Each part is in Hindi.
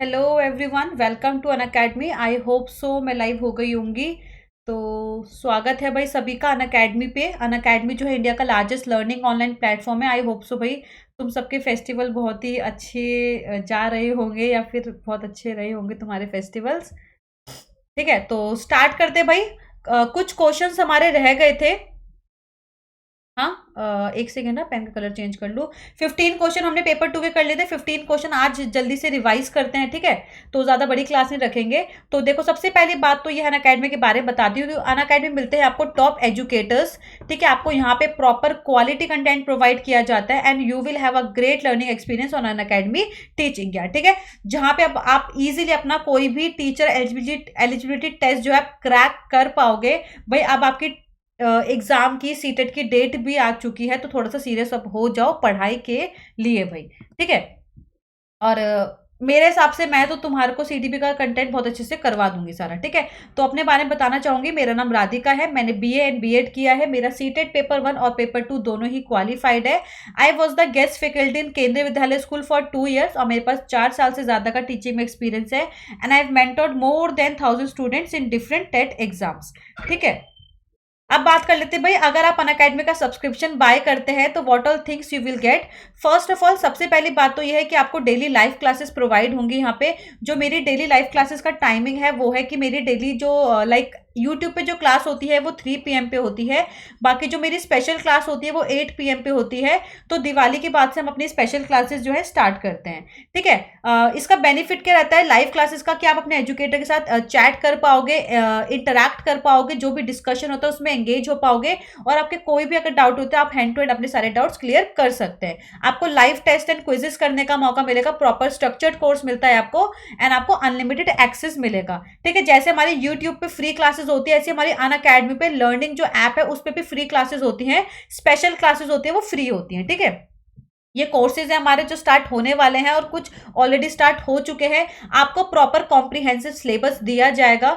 Hello everyone, welcome to Unacademy. I hope so मैं लाइव हो गई होंगी। तो स्वागत है भाई सभी का अनअकैडमी पे। अनअकैडमी जो है इंडिया का लार्जेस्ट लर्निंग ऑनलाइन प्लेटफॉर्म है। आई होप सो भाई तुम सबके फेस्टिवल बहुत ही अच्छे जा रहे होंगे या फिर बहुत अच्छे रहे होंगे तुम्हारे फेस्टिवल्स। ठीक है, तो स्टार्ट करते हैं भाई। कुछ क्वेश्चंस हमारे रह गए थे। हाँ, एक सेकेंड ना, पेन का कलर चेंज कर लूँ। 15 क्वेश्चन हमने पेपर 2 के कर लिए थे। 15 क्वेश्चन आज जल्दी से रिवाइज करते हैं, ठीक है। तो ज्यादा बड़ी क्लास नहीं रखेंगे। तो देखो, सबसे पहली बात तो ये अन अकेडमी के बारे में बताती हूँ। अन अकेडमी मिलते हैं आपको टॉप एजुकेटर्स, ठीक है। आपको यहाँ पे प्रॉपर क्वालिटी कंटेंट प्रोवाइड किया जाता है and you will have a great learning experience on Unacademy teaching यार, ठीक है। जहाँ पे अब आप इजीली अपना कोई भी टीचर एलिजिबिलिटी टेस्ट जो है क्रैक कर पाओगे। भाई अब आपकी एग्जाम की सीटेट की डेट भी आ चुकी है, तो थोड़ा सा सीरियस अब हो जाओ पढ़ाई के लिए भाई, ठीक है। और मेरे हिसाब से मैं तो तुम्हारे को सीडीपी का कंटेंट बहुत अच्छे से करवा दूंगी सारा, ठीक है। तो अपने बारे में बताना चाहूंगी। मेरा नाम राधिका है, मैंने बीए एंड बीएड किया है। मेरा सीटेट पेपर 1 और पेपर 2 दोनों ही क्वालिफाइड है। I was the guest faculty in केंद्रीय विद्यालय स्कूल फॉर 2 years और मेरे पास 4 साल से ज्यादा का टीचिंग में एक्सपीरियंस है and I have mentored more than 1000 students in different TET exams, ठीक है। अब बात कर लेते हैं भाई, अगर आप अनअकैडमी का सब्सक्रिप्शन बाय करते हैं तो what all things you will get. First of all, सबसे पहली बात तो यह है कि आपको डेली लाइव क्लासेस प्रोवाइड होंगी यहाँ पे। जो मेरी डेली लाइव क्लासेस का टाइमिंग है वो है कि मेरी डेली जो लाइक यूट्यूब पे जो क्लास होती है वो 3 PM पे होती है। बाकी जो मेरी स्पेशल क्लास होती है वो 8 PM पे होती है। तो दिवाली के बाद से हम अपनी स्पेशल क्लासेस जो है स्टार्ट करते हैं, ठीक है। इसका बेनिफिट क्या रहता है लाइव क्लासेस का, कि आप अपने एजुकेटर के साथ चैट कर पाओगे, इंटरैक्ट कर पाओगे, जो भी डिस्कशन होता है उसमें एंगेज हो पाओगे और आपके कोई भी अगर डाउट होता है आप हैंड टू हैंड अपने सारे डाउट्स क्लियर कर सकते हैं। आपको लाइव टेस्ट एंड क्विजेस करने का मौका मिलेगा, प्रॉपर स्ट्रक्चर्ड कोर्स मिलता है आपको एंड आपको अनलिमिटेड एक्सेस मिलेगा, ठीक है। जैसे हमारे यूट्यूब पे फ्री क्लासेस होती है, ऐसे हमारी अन अकेडमी पे लर्निंग जो ऐप है उस पर भी फ्री क्लासेस होती हैं। स्पेशल क्लासेस होती है वो फ्री होती हैं, ठीक है। ये कोर्सेज है हमारे जो स्टार्ट होने वाले हैं और कुछ ऑलरेडी स्टार्ट हो चुके हैं। आपको प्रॉपर कॉम्प्रिहेंसिव सिलेबस दिया जाएगा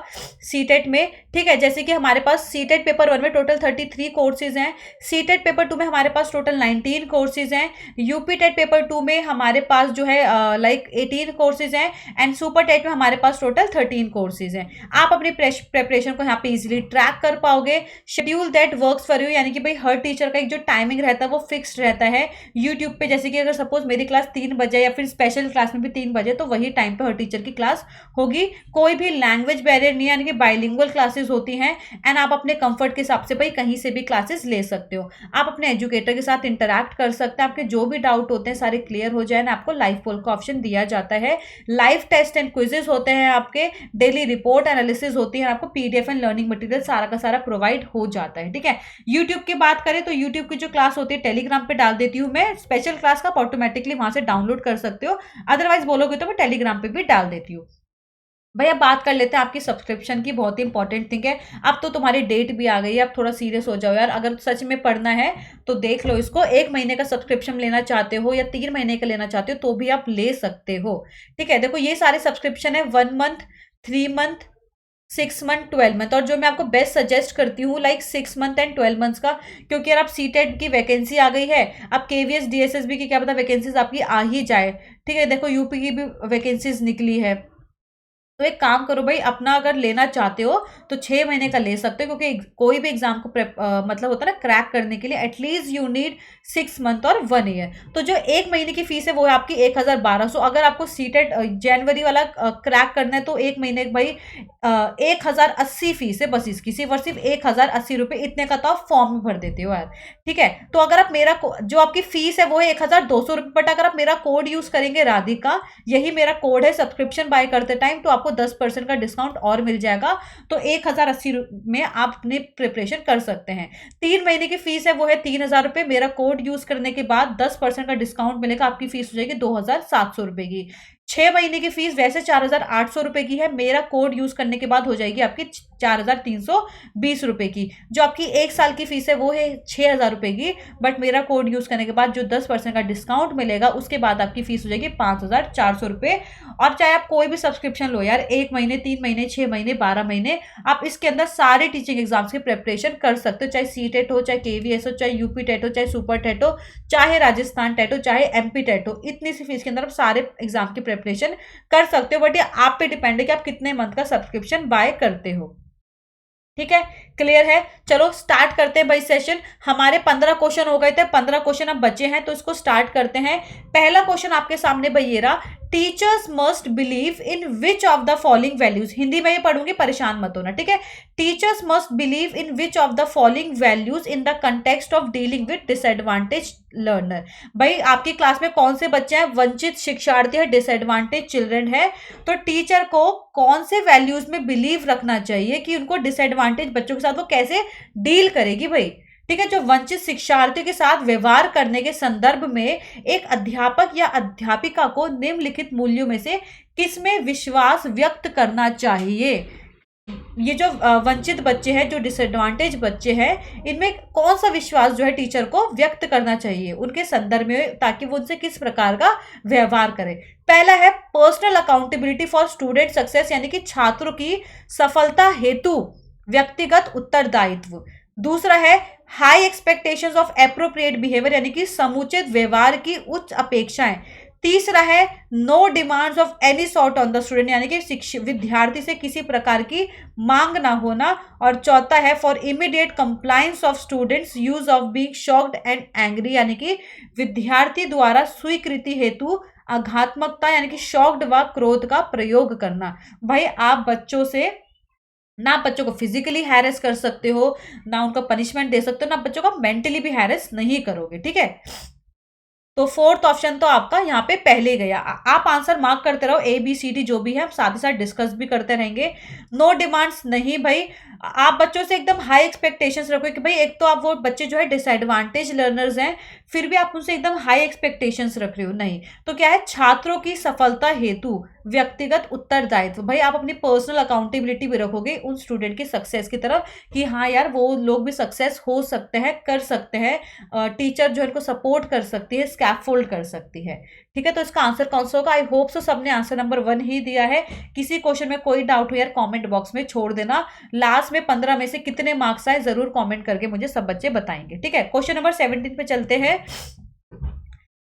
सीटेट में, ठीक है। जैसे कि हमारे पास सीटेट पेपर 1 में टोटल 33 कोर्सेज हैं। सीटेट पेपर 2 में हमारे पास टोटल 19 कोर्सेज हैं। यूपी टेट पेपर 2 में हमारे पास जो है 18 कोर्सेज हैं एंड सुपर टेट में हमारे पास टोटल 13 कोर्सेज हैं। आप अपनी प्रेपरेशन को यहाँ पे इजिली ट्रैक कर पाओगे। Schedule that works for you, यानी कि भाई हर टीचर का एक जो टाइमिंग रहता है वो फिक्स्ड रहता है यूट्यूब पे। जैसे कि अगर सपोज मेरी क्लास 3 बजे या फिर स्पेशल क्लास में भी 3 बजे, तो वही टाइम पे हर टीचर की क्लास होगी। कोई भी लैंग्वेज बैरियर नहीं है, यानी कि बाइलिंगुअल क्लासेस होती हैं एंड आप अपने कंफर्ट के हिसाब से भाई कहीं से भी क्लासेस ले सकते हो। आप अपने एजुकेटर के साथ इंटरैक्ट कर सकते हैं, आपके जो भी डाउट होते हैं सारे क्लियर हो जाए ना। आपको लाइव पोल का ऑप्शन दिया जाता है। लाइव टेस्ट एंड क्विजेस होते हैं आपके, डेली रिपोर्ट एनालिसिस होती है, आपको पीडीएफ एंड लर्निंग मटेरियल सारा का सारा प्रोवाइड हो जाता है, ठीक है। यूट्यूब की बात करें तो यूट्यूब की जो क्लास होती है टेलीग्राम पे डाल देती हूँ मैं। स्पेशल क्लास का ऑटोमेटिकली वहां से डाउनलोड कर सकते हो, अदरवाइज बोलोगे तो मैं टेलीग्राम पे भी डाल देती हूँ। भैया बात कर लेते हैं आपकी सब्सक्रिप्शन की, बहुत ही इंपॉर्टेंट थिंग है। अब तो तुम्हारी डेट भी आ गई है, अब थोड़ा सीरियस हो जाओ यार। अगर सच में पढ़ना है तो देख लो इसको। 1 महीने का सब्सक्रिप्शन लेना चाहते हो या 3 महीने का लेना चाहते हो तो भी आप ले सकते हो, ठीक है। देखो ये सारे सब्सक्रिप्शन है 1 मंथ, 3 मंथ, 6 मंथ, 12 मंथ। और जो मैं आपको बेस्ट सजेस्ट करती हूँ लाइक 6 मंथ एंड 12 मंथ्स का, क्योंकि यार अब सीटेट की वैकेंसी आ गई है। अब केवीएस डीएसएसबी की क्या पता वैकेंसीज आपकी आ ही जाए, ठीक है। देखो यूपी की भी वैकेंसीज निकली है। तो एक काम करो भाई, अपना अगर लेना चाहते हो तो 6 महीने का ले सकते हो, क्योंकि कोई भी एग्जाम को मतलब होता है ना क्रैक करने के लिए एटलीस्ट यू नीड 6 मंथ और 1 ईयर। तो जो 1 महीने की फीस है वो है आपकी 1,1200। अगर आपको सीटेट जनवरी वाला क्रैक करना है तो 1 महीने भाई 1,080 फीस है बस इसकी, सिर्फ और सिर्फ 1,080 रुपये। इतने का तो आप फॉर्म में भर देते हो यार, ठीक है। तो अगर आप मेरा जो आपकी फीस है वो है 1,200 रुपये, बट अगर आप मेरा कोड यूज करेंगे राधिका, यही मेरा कोड है सब्सक्रिप्शन बाय करते टाइम, तो आपको 10% का डिस्काउंट और मिल जाएगा। तो 1,080 में आप अपनी प्रिपरेशन कर सकते हैं। 3 महीने की फीस है वो है 3,000 रुपये। मेरा कोड यूज करने के बाद 10% का डिस्काउंट मिलेगा, आपकी फीस हो जाएगी 2,700 रुपये की। 6 महीने की फीस वैसे 4,800 रुपये की है, मेरा कोड यूज करने के बाद हो जाएगी आपकी 4,320 रुपये की। जो आपकी 1 साल की फीस है वो है 6,000 रुपये की, बट मेरा कोड यूज करने के बाद जो 10% का डिस्काउंट मिलेगा उसके बाद आपकी फीस हो जाएगी 5,400 रुपये। और चाहे आप कोई भी सब्सक्रिप्शन लो यार, 1 महीने, 3 महीने, 6 महीने, 12 महीने, आप इसके अंदर सारे टीचिंग एग्जाम्स की प्रिपरेशन कर सकते हो। चाहे सी टेट हो, चाहे केवीएस हो, चाहे यूपी टेट हो, चाहे सुपर टेट हो, चाहे राजस्थान टेट हो, चाहे एमपी टेट हो। इतनी सी फीस के अंदर आप सारे एग्जाम की प्रिपरेशन कर सकते हो, बट ये आप पे डिपेंड है कि आप कितने मंथ का सब्सक्रिप्शन बाय करते हो। ठीक है, क्लियर है। चलो स्टार्ट करते हैं भाई सेशन। हमारे 15 क्वेश्चन हो गए थे, 15 क्वेश्चन अब बचे हैं, तो इसको स्टार्ट करते हैं। पहला क्वेश्चन आपके सामने भाई ये रहा, teachers must believe in which of the following values. Hindi में ये पढ़ूंगी, परेशान मत होना, ठीक है। Teachers must believe in which of the following values in the context of dealing with disadvantage learner. भाई आपकी क्लास में कौन से बच्चे हैं, वंचित शिक्षार्थी है, डिसएडवांटेज चिल्ड्रन है, तो टीचर को कौन से वैल्यूज में बिलीव रखना चाहिए कि उनको डिसएडवांटेज बच्चों के साथ वो कैसे डील करेगी भाई। ठीक है, जो वंचित शिक्षार्थियों के साथ व्यवहार करने के संदर्भ में एक अध्यापक या अध्यापिका को निम्नलिखित मूल्यों में से किसमें विश्वास व्यक्त करना चाहिए। ये जो वंचित बच्चे हैं, जो डिसएडवांटेज बच्चे हैं, इनमें कौन सा विश्वास जो है टीचर को व्यक्त करना चाहिए उनके संदर्भ में, ताकि वो उनसे किस प्रकार का व्यवहार करें। पहला है personal accountability for student success, यानी कि छात्रों की सफलता हेतु व्यक्तिगत उत्तरदायित्व। दूसरा है high expectations of appropriate behaviour, यानी कि समुचित व्यवहार की उच्च अपेक्षाएं। तीसरा है no demands of any sort on the student, यानी कि विद्यार्थी से किसी प्रकार की मांग ना होना। और चौथा है for immediate compliance of students use of being shocked and angry, यानी कि विद्यार्थी द्वारा स्वीकृति हेतु आघात्मकता यानी कि शॉक्ड व क्रोध का प्रयोग करना। भाई आप बच्चों से ना बच्चों को फिजिकली हैरेस कर सकते हो, ना उनको पनिशमेंट दे सकते हो, ना बच्चों को मेंटली भी हैरेस नहीं करोगे। ठीक है, तो फोर्थ ऑप्शन तो आपका यहाँ पे पहले ही गया। आप आंसर मार्क करते रहो, ए बी सी डी जो भी है, हम साथ ही साथ डिस्कस भी करते रहेंगे। नो डिमांड्स नहीं भाई, आप बच्चों से एकदम हाई एक्सपेक्टेशंस रखो कि भाई एक तो आप वो बच्चे जो है डिसएडवांटेज लर्नर्स हैं, फिर भी आप उनसे एकदम हाई एक्सपेक्टेशंस रख रहे हो, नहीं। तो क्या है, छात्रों की सफलता हेतु व्यक्तिगत उत्तरदायित्व। भाई आप अपनी पर्सनल अकाउंटेबिलिटी भी रखोगे उन स्टूडेंट की सक्सेस की तरफ कि हाँ यार वो लोग भी सक्सेस हो सकते हैं, कर सकते हैं, टीचर जो है उनको सपोर्ट कर सकती है, स्कैफोल्ड कर सकती है। ठीक है, तो इसका आंसर कौन सा होगा? आई होप सो सबने आंसर नंबर 1 ही दिया है। किसी क्वेश्चन में कोई डाउट हो यार कमेंट बॉक्स में छोड़ देना। लास्ट में 15 में से कितने मार्क्स आए जरूर कमेंट करके मुझे सब बच्चे बताएंगे। ठीक है, क्वेश्चन नंबर 17 पे चलते हैं।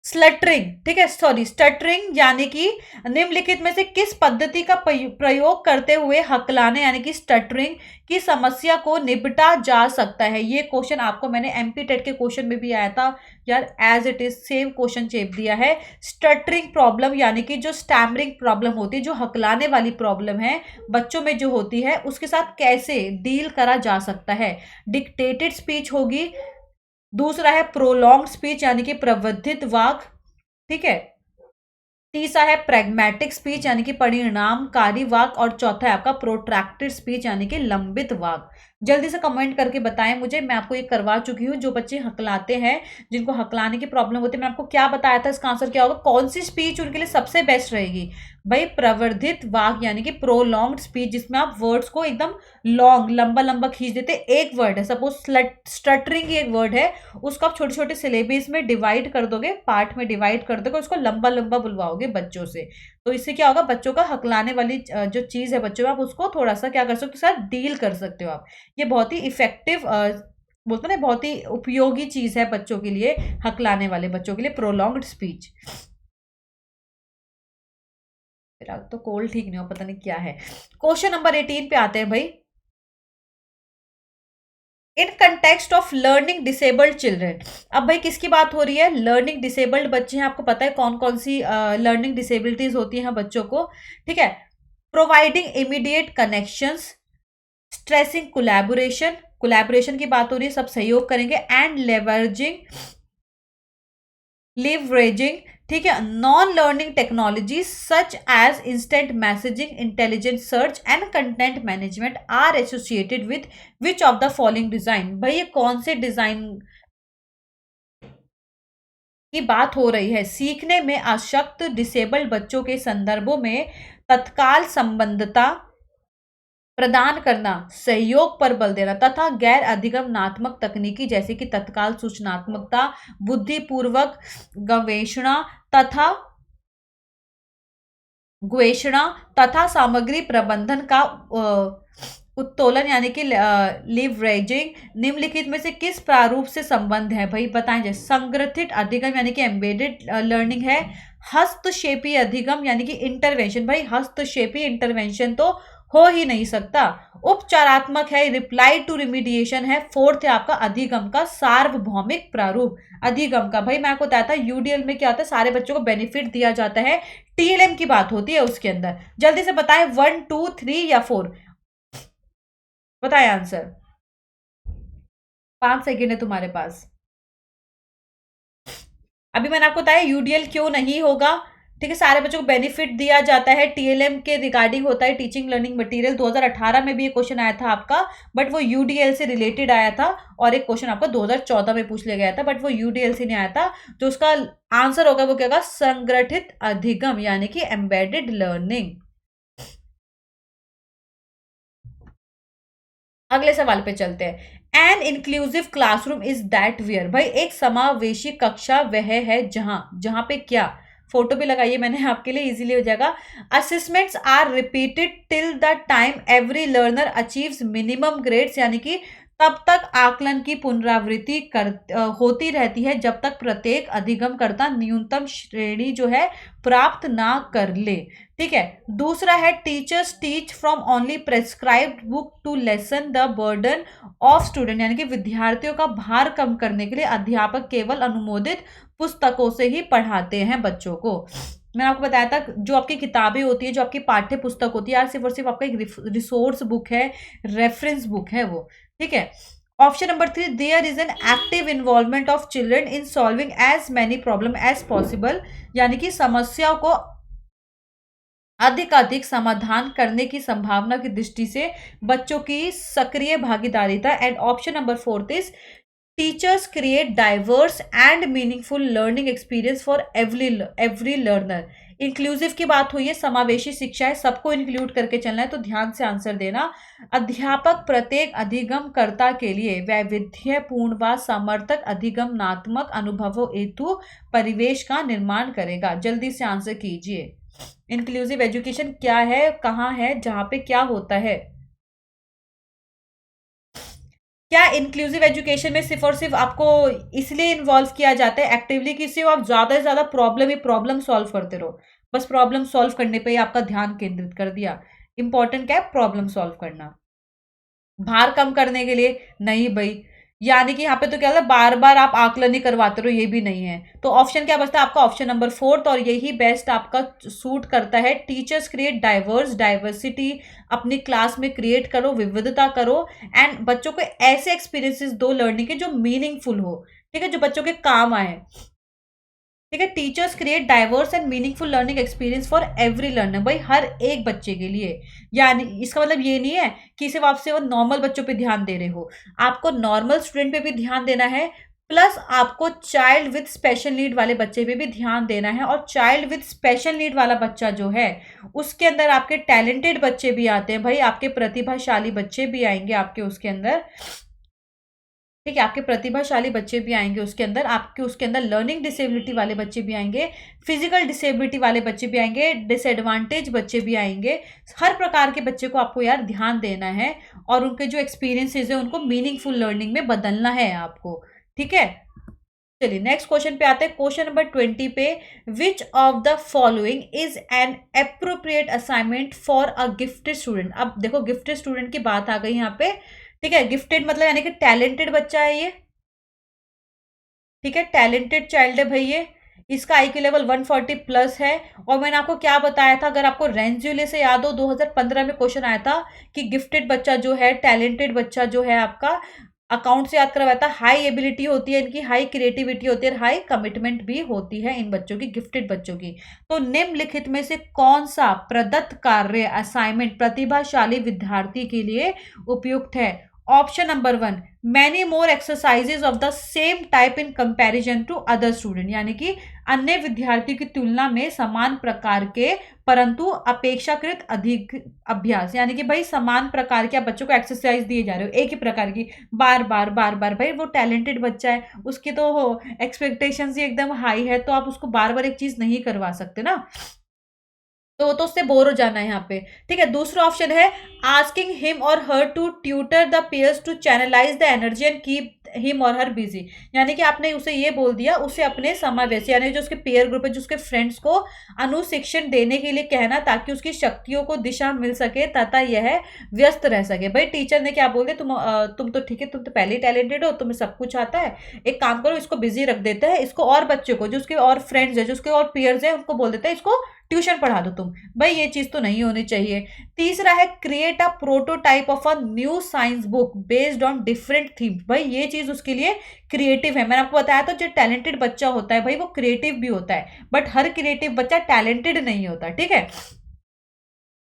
स्लटरिंग, ठीक है, सॉरी स्टटरिंग, यानी कि निम्नलिखित में से किस पद्धति का प्रयोग करते हुए हकलाने यानी कि स्टटरिंग की समस्या को निपटा जा सकता है। ये क्वेश्चन आपको मैंने एमपी टेट के क्वेश्चन में भी आया था यार, as it is same question चेप दिया है। स्टटरिंग प्रॉब्लम यानी कि जो स्टैमरिंग प्रॉब्लम होती है, जो हकलाने वाली प्रॉब्लम है बच्चों में जो होती है, उसके साथ कैसे डील करा जा सकता है। डिक्टेटेड स्पीच होगी, दूसरा है प्रोलॉन्ग्ड स्पीच यानी कि प्रवर्धित वाक, ठीक है, तीसरा है प्रैग्मेटिक स्पीच यानी कि परिणामकारी वाक, और चौथा है आपका प्रोट्रैक्टेड स्पीच यानी कि लंबित वाक। जल्दी से कमेंट करके बताएं मुझे, मैं आपको ये करवा चुकी हूँ। जो बच्चे हकलाते हैं, जिनको हकलाने की प्रॉब्लम होती है, मैं आपको क्या बताया था, इसका आंसर क्या होगा, कौन सी स्पीच उनके लिए सबसे बेस्ट रहेगी। भाई प्रवर्धित वाक यानी कि प्रोलॉन्ग्ड स्पीच, जिसमें आप वर्ड्स को एकदम लॉन्ग लंबा लंबा खींच देते। एक वर्ड है, सपोज स्टटरिंग एक वर्ड है, उसको आप छोटे छोटे सिलेबस में डिवाइड कर दोगे, पार्ट में डिवाइड कर दोगे, उसको लंबा लंबा बुलवाओगे बच्चों से, तो इससे क्या होगा, बच्चों का हकलाने वाली जो चीज है बच्चों में, आप उसको थोड़ा सा क्या कर सकते हो, साथ डील कर सकते हो आप। ये बहुत ही इफेक्टिव बोलते ना, बहुत ही उपयोगी चीज है बच्चों के लिए, हकलाने वाले बच्चों के लिए प्रोलॉन्ग्ड स्पीच। फिलहाल तो कोल्ड ठीक नहीं हो, पता नहीं क्या है। क्वेश्चन नंबर 18 पे आते हैं भाई। In context of learning disabled children, अब भाई किसकी बात हो रही है, लर्निंग डिसेबल्ड बच्चे हैं। आपको पता है कौन कौन सी लर्निंग डिसेबिलिटीज होती हैं बच्चों को। ठीक है, providing immediate connections, stressing collaboration, collaboration की बात हो रही है, सब सहयोग करेंगे, एंड लिवरेजिंग, ठीक है, non learning technology such as instant messaging, intelligent search and content management are associated with which of the following design. भाई ये कौन से डिजाइन की बात हो रही है? सीखने में अशक्त डिसेबल्ड बच्चों के संदर्भों में तत्काल संबंधता प्रदान करना, सहयोग पर बल देना, तथा गैर अधिगमनात्मक तकनीकी जैसे कि तत्काल सूचनात्मकता, बुद्धिपूर्वक गवेषणा तथा सामग्री प्रबंधन का उत्तोलन यानी कि लिवरेजिंग निम्नलिखित में से किस प्रारूप से संबंध है? भाई बताएं। जैसे संग्रथित अधिगम यानी कि एम्बेडेड लर्निंग है, हस्तक्षेपी अधिगम यानी कि इंटरवेंशन, भाई हस्तक्षेपी इंटरवेंशन तो हो ही नहीं सकता। उपचारात्मक है, रिप्लाई टू रिमीडिएशन है। फोर्थ है आपका अधिगम का सार्वभौमिक प्रारूप। अधिगम का भाई मैं आपको बताया था यूडीएल में क्या होता है, सारे बच्चों को बेनिफिट दिया जाता है, टीएलएम की बात होती है उसके अंदर। जल्दी से बताएं 1 2 3 या 4, बताएं आंसर। 5 सेकेंड है तुम्हारे पास। अभी मैंने आपको बताया यूडीएल क्यों नहीं होगा, ठीक है, सारे बच्चों को बेनिफिट दिया जाता है, टीएलएम के रिगार्डिंग होता है, टीचिंग लर्निंग मटेरियल। 2018 में भी ये क्वेश्चन आया था आपका, बट वो यूडीएल से रिलेटेड आया था, और एक क्वेश्चन आपका 2014 में पूछ लिया गया था, बट वो यूडीएल से नहीं आया था। जो उसका आंसर होगा वो क्या होगा, संगठित अधिगम यानी कि एम्बेडेड लर्निंग। अगले सवाल पे चलते हैं। An inclusive classroom is that where, भाई एक समावेशी कक्षा वह है जहां, जहां पे क्या, फोटो भी लगाइए मैंने आपके लिए, इजीली हो जाएगा। Assessments are repeated till the time every learner achieves minimum grades, यानी कि तब तक आकलन की पुनरावृत्ति होती रहती है जब तक प्रत्येक अधिगमकर्ता न्यूनतम श्रेणी जो है प्राप्त ना कर ले, ठीक है। दूसरा है teachers teach from only prescribed book to lessen the burden of student, यानी कि विद्यार्थियों का भार कम करने के लिए अध्यापक केवल अनुमोदित पुस्तकों से ही पढ़ाते हैं बच्चों को। मैंने आपको बताया था जो आपकी किताबें होती है, जो आपकी पाठ्य पुस्तक होती है यार, सिर्फ और सिर्फ आपका एक रिसोर्स बुक है, रेफरेंस बुक है वो, ठीक है। Option number 3, there is an active involvement of children in solving as many problem as possible, यानी कि समस्याओं को अधिक समाधान करने की संभावना की दृष्टि से बच्चों की सक्रिय भागीदारी था। And option number 4 is teachers create diverse and meaningful learning experience for every learner. Inclusive की बात हुई है, समावेशी शिक्षा है, सबको इंक्लूड करके चलना है, तो ध्यान से आंसर देना। अध्यापक प्रत्येक अधिगमकर्ता के लिए वैविध्यपूर्ण व समर्थक अधिगमनात्मक अनुभवों हेतु परिवेश का निर्माण करेगा। जल्दी से आंसर कीजिए। इंक्लूसिव एजुकेशन क्या है, कहाँ है, जहां पे क्या होता है? क्या इंक्लूसिव एजुकेशन में सिर्फ और सिर्फ आपको इसलिए इन्वॉल्व किया जाता है एक्टिवली कि सिर्फ आप ज्यादा से ज्यादा प्रॉब्लम सॉल्व करते रहो, बस प्रॉब्लम सॉल्व करने पे ही आपका ध्यान केंद्रित कर दिया? इंपॉर्टेंट क्या है, प्रॉब्लम सॉल्व करना। भार कम करने के लिए नहीं भाई, यानी कि यहाँ पे तो क्या है, बार बार आप आकलन ही करवाते रहो, ये भी नहीं है। तो ऑप्शन क्या बचता है आपका, ऑप्शन नंबर 4, और यही बेस्ट आपका सूट करता है। टीचर्स क्रिएट डाइवर्सिटी, अपनी क्लास में क्रिएट करो, विविधता करो, एंड बच्चों को ऐसे एक्सपीरियंसेस दो लर्निंग के जो मीनिंगफुल हो, ठीक है, जो बच्चों के काम आए, ठीक है। Teachers create diverse and meaningful learning experience for every learner, भाई हर एक बच्चे के लिए। यानी इसका मतलब ये नहीं है कि सिर्फ आप सिर्फ नॉर्मल बच्चों पे ध्यान दे रहे हो, आपको नॉर्मल स्टूडेंट पे भी ध्यान देना है, प्लस आपको चाइल्ड विद स्पेशल नीड वाले बच्चे पे भी ध्यान देना है। और चाइल्ड विद स्पेशल नीड वाला बच्चा जो है उसके अंदर आपके टैलेंटेड बच्चे भी आते हैं भाई, आपके प्रतिभाशाली बच्चे भी आएंगे आपके उसके अंदर, ठीक है, आपके प्रतिभाशाली बच्चे भी आएंगे उसके अंदर, आपके उसके अंदर लर्निंग डिसेबिलिटी वाले बच्चे भी आएंगे, फिजिकल डिसेबिलिटी वाले बच्चे भी आएंगे, डिसएडवांटेज बच्चे भी आएंगे। हर प्रकार के बच्चे को आपको यार ध्यान देना है, और उनके जो एक्सपीरियंसेस है उनको मीनिंगफुल लर्निंग में बदलना है आपको, ठीक है। चलिए नेक्स्ट क्वेश्चन पे आते हैं, क्वेश्चन नंबर 20 पे। विच of the following is an appropriate assignment for a gifted student? अब देखो गिफ्टेड स्टूडेंट की बात आ गई यहाँ पे, ठीक है। गिफ्टेड मतलब यानी कि टैलेंटेड बच्चा है ये, ठीक है, टैलेंटेड चाइल्ड है भाई ये, इसका आईक्यू लेवल 140 प्लस है। और मैंने आपको क्या बताया था, अगर आपको रेंजुले से याद हो, 2015 में क्वेश्चन आया था कि गिफ्टेड बच्चा जो है, टैलेंटेड बच्चा जो है आपका, अकाउंट से याद करवाया था, हाई एबिलिटी होती है इनकी, हाई क्रिएटिविटी होती है, हाई कमिटमेंट भी होती है इन बच्चों की, गिफ्टेड बच्चों की। तो निम्नलिखित में से कौन सा प्रदत्त कार्य असाइनमेंट प्रतिभाशाली विद्यार्थी के लिए उपयुक्त है? Option number 1, many more exercises of the same type in comparison to other student, यानी कि अन्य विद्यार्थियों की तुलना में समान प्रकार के परंतु अपेक्षाकृत अधिक अभ्यास, यानी कि भाई समान प्रकार के आप बच्चों को एक्सरसाइज दिए जा रहे हो एक ही प्रकार की, बार बार बार बार, भाई वो टैलेंटेड बच्चा है, उसकी तो एक्सपेक्टेशंस ही एकदम हाई है, तो आप उसको बार बार एक चीज नहीं करवा सकते ना, तो उससे बोर हो जाना है यहाँ पे, ठीक है। दूसरा ऑप्शन है asking him or her to tutor the pairs to channelise the energy and keep him or her busy, यानी कि आपने उसे ये बोल दिया उसे अपने समावेशी यानी जो उसके पेयर ग्रुप है, जो उसके फ्रेंड्स को अनुशिक्षण देने के लिए कहना, ताकि उसकी शक्तियों को दिशा मिल सके तथा यह व्यस्त रह सके। भाई टीचर ने क्या बोल दिया, तुम तो ठीक है, तुम तो पहले ही टैलेंटेड हो, तुम्हें सब कुछ आता है, एक काम करो इसको बिजी रख देते हैं, इसको और बच्चों को जो उसके और फ्रेंड्स है, जो उसके और पेयर्स है, उनको बोल देते हैं इसको ट्यूशन पढ़ा दो तुम। भाई ये चीज तो नहीं होनी चाहिए। तीसरा है create a prototype of a new science book based on different themes. भाई ये चीज उसके लिए क्रिएटिव है। मैंने आपको बताया था जो टैलेंटेड बच्चा होता है भाई वो क्रिएटिव भी होता है, बट हर क्रिएटिव बच्चा टैलेंटेड नहीं होता, ठीक है।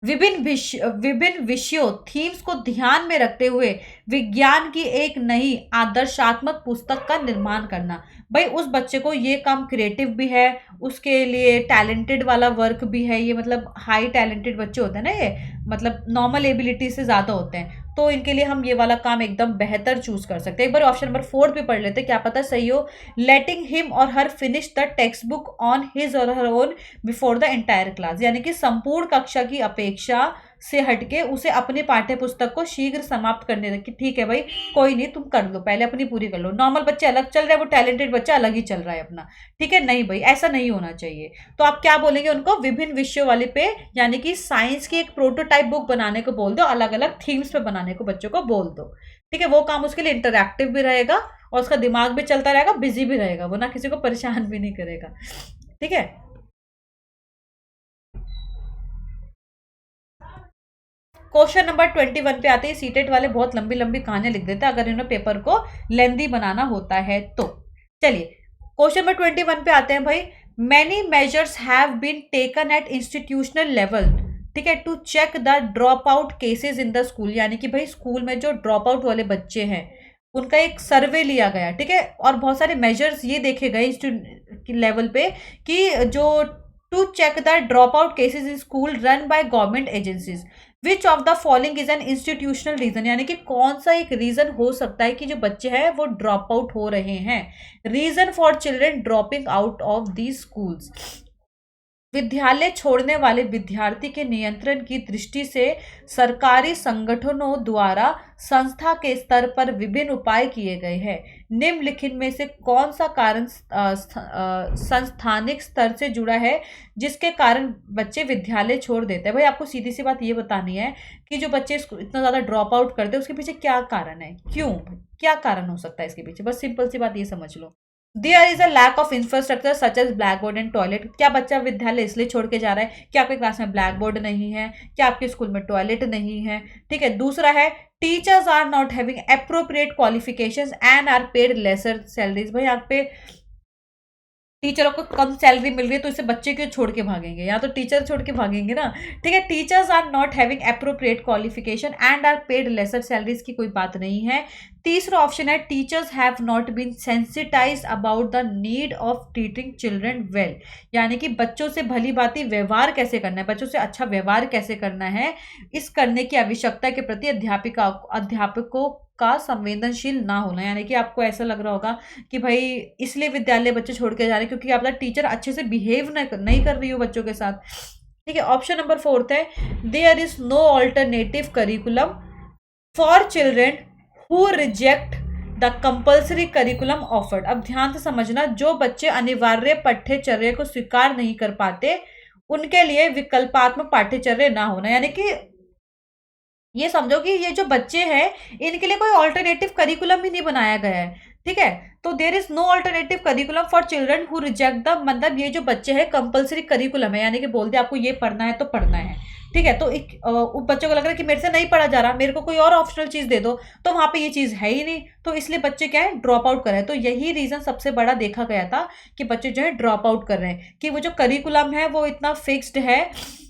विभिन्न विषयों थीम्स को ध्यान में रखते हुए विज्ञान की एक नई आदर्शात्मक पुस्तक का निर्माण करना। भाई उस बच्चे को ये काम क्रिएटिव भी है, उसके लिए टैलेंटेड वाला वर्क भी है, ये मतलब हाई टैलेंटेड बच्चे होते हैं ना, ये मतलब नॉर्मल एबिलिटी से ज्यादा होते हैं, तो इनके लिए हम ये वाला काम एकदम बेहतर चूज कर सकते हैं। एक बार ऑप्शन नंबर 4 भी पढ़ लेते, क्या पता सही हो। Letting him or her finish the textbook on his or her own before the entire class, यानी कि संपूर्ण कक्षा की अपेक्षा से हटके उसे अपनी पाठ्य पुस्तक को शीघ्र समाप्त करने दें कि ठीक है भाई कोई नहीं, तुम कर लो, पहले अपनी पूरी कर लो। नॉर्मल बच्चे अलग चल रहे हैं, वो टैलेंटेड बच्चा अलग ही चल रहा है अपना, ठीक है। नहीं भाई ऐसा नहीं होना चाहिए। तो आप क्या बोलेंगे उनको, विभिन्न विषयों वाले पे, यानी कि साइंस की एक प्रोटोटाइप बुक बनाने को बोल दो, अलग अलग थीम्स पे बनाने को बच्चों को बोल दो, ठीक है। वो काम उसके लिए इंटरैक्टिव भी रहेगा और उसका दिमाग भी चलता रहेगा, बिजी भी रहेगा, वो ना किसी को परेशान भी नहीं करेगा, ठीक है। क्वेश्चन नंबर 21 पे आते हैं। सीटेट वाले बहुत लंबी लंबी कहानियां लिख देते हैं अगर इन्होंने पेपर को लेंदी बनाना होता है तो। चलिए क्वेश्चन नंबर 21 पे आते हैं भाई। Many measures have been taken at institutional level, ठीक है, to check the drop out cases in the school, यानी कि भाई स्कूल में जो ड्रॉप आउट वाले बच्चे हैं उनका एक सर्वे लिया गया, ठीक है। और बहुत सारे मेजर्स ये देखे गए इंस्टीट्यूट लेवल पे कि जो to check the drop out cases in school run by government agencies, which of the following is an institutional reason, यानी कि कौन सा एक रीजन हो सकता है कि जो बच्चे हैं वो ड्रॉप आउट हो रहे हैं। Reason for children dropping out of these schools, विद्यालय छोड़ने वाले विद्यार्थी के नियंत्रण की दृष्टि से सरकारी संगठनों द्वारा संस्था के स्तर पर विभिन्न उपाय किए गए हैं। निम्नलिखित में से कौन सा कारण संस्थानिक स्तर से जुड़ा है जिसके कारण बच्चे विद्यालय छोड़ देते हैं। भाई आपको सीधी सी बात ये बतानी है कि जो बच्चे इतना ज्यादा ड्रॉप आउट करते हैं उसके पीछे क्या कारण है, क्यों, क्या कारण हो सकता है इसके पीछे, बस सिंपल सी बात ये समझ लो। There is a lack of infrastructure such as blackboard and toilet, क्या बच्चा विद्यालय इसलिए छोड़ के जा रहा है कि आपके क्लास में ब्लैक बोर्ड नहीं है, क्या आपके स्कूल में टॉयलेट नहीं है, ठीक है। दूसरा है teachers are not having appropriate qualifications and are paid lesser salaries, भाई यहाँ पे टीचरों को कम सैलरी मिल रही है तो इसे बच्चे क्यों छोड़ के भागेंगे, या तो टीचर छोड़ के भागेंगे ना, ठीक है। Teachers are not having appropriate qualification and are paid lesser salaries की कोई बात नहीं है। तीसरा ऑप्शन है teachers have not been sensitised about the need of treating children well, यानी कि बच्चों से भली भांति व्यवहार कैसे करना है, बच्चों से अच्छा व्यवहार कैसे करना है, इस करने की आवश्यकता के प्रति अध्यापकों का संवेदनशील ना होना, यानी कि आपको ऐसा लग रहा होगा कि भाई इसलिए विद्यालय बच्चे छोड़ के जा रहे हैं क्योंकि आपका टीचर अच्छे से बिहेव नहीं कर रही हो बच्चों के साथ, ठीक है। ऑप्शन नंबर 4 है there is no alternative curriculum for children who reject the compulsory curriculum offered. अब ध्यान से समझना, जो बच्चे अनिवार्य पाठ्यचर्या को स्वीकार नहीं कर पाते उनके लिए विकल्पात्मक पाठ्यचर्या ना होना, यानी कि ये समझो कि ये जो बच्चे हैं इनके लिए कोई ऑल्टरनेटिव करिकुलम ही नहीं बनाया गया है, ठीक है। तो there is no alternative curriculum for children who reject the, मतलब ये जो बच्चे हैं कंपल्सरी करिकुलम है, यानी कि बोल दे आपको ये पढ़ना है तो पढ़ना है, ठीक है। तो एक बच्चों को लग रहा है कि मेरे से नहीं पढ़ा जा रहा, मेरे को कोई और ऑप्शनल चीज दे दो, तो वहां पे ये चीज है ही नहीं, तो इसलिए बच्चे क्या है ड्रॉप आउट कर रहे हैं। तो यही रीजन सबसे बड़ा देखा गया था कि बच्चे जो है ड्रॉप आउट कर रहे हैं कि वो जो करिकुलम है वो इतना फिक्स्ड है,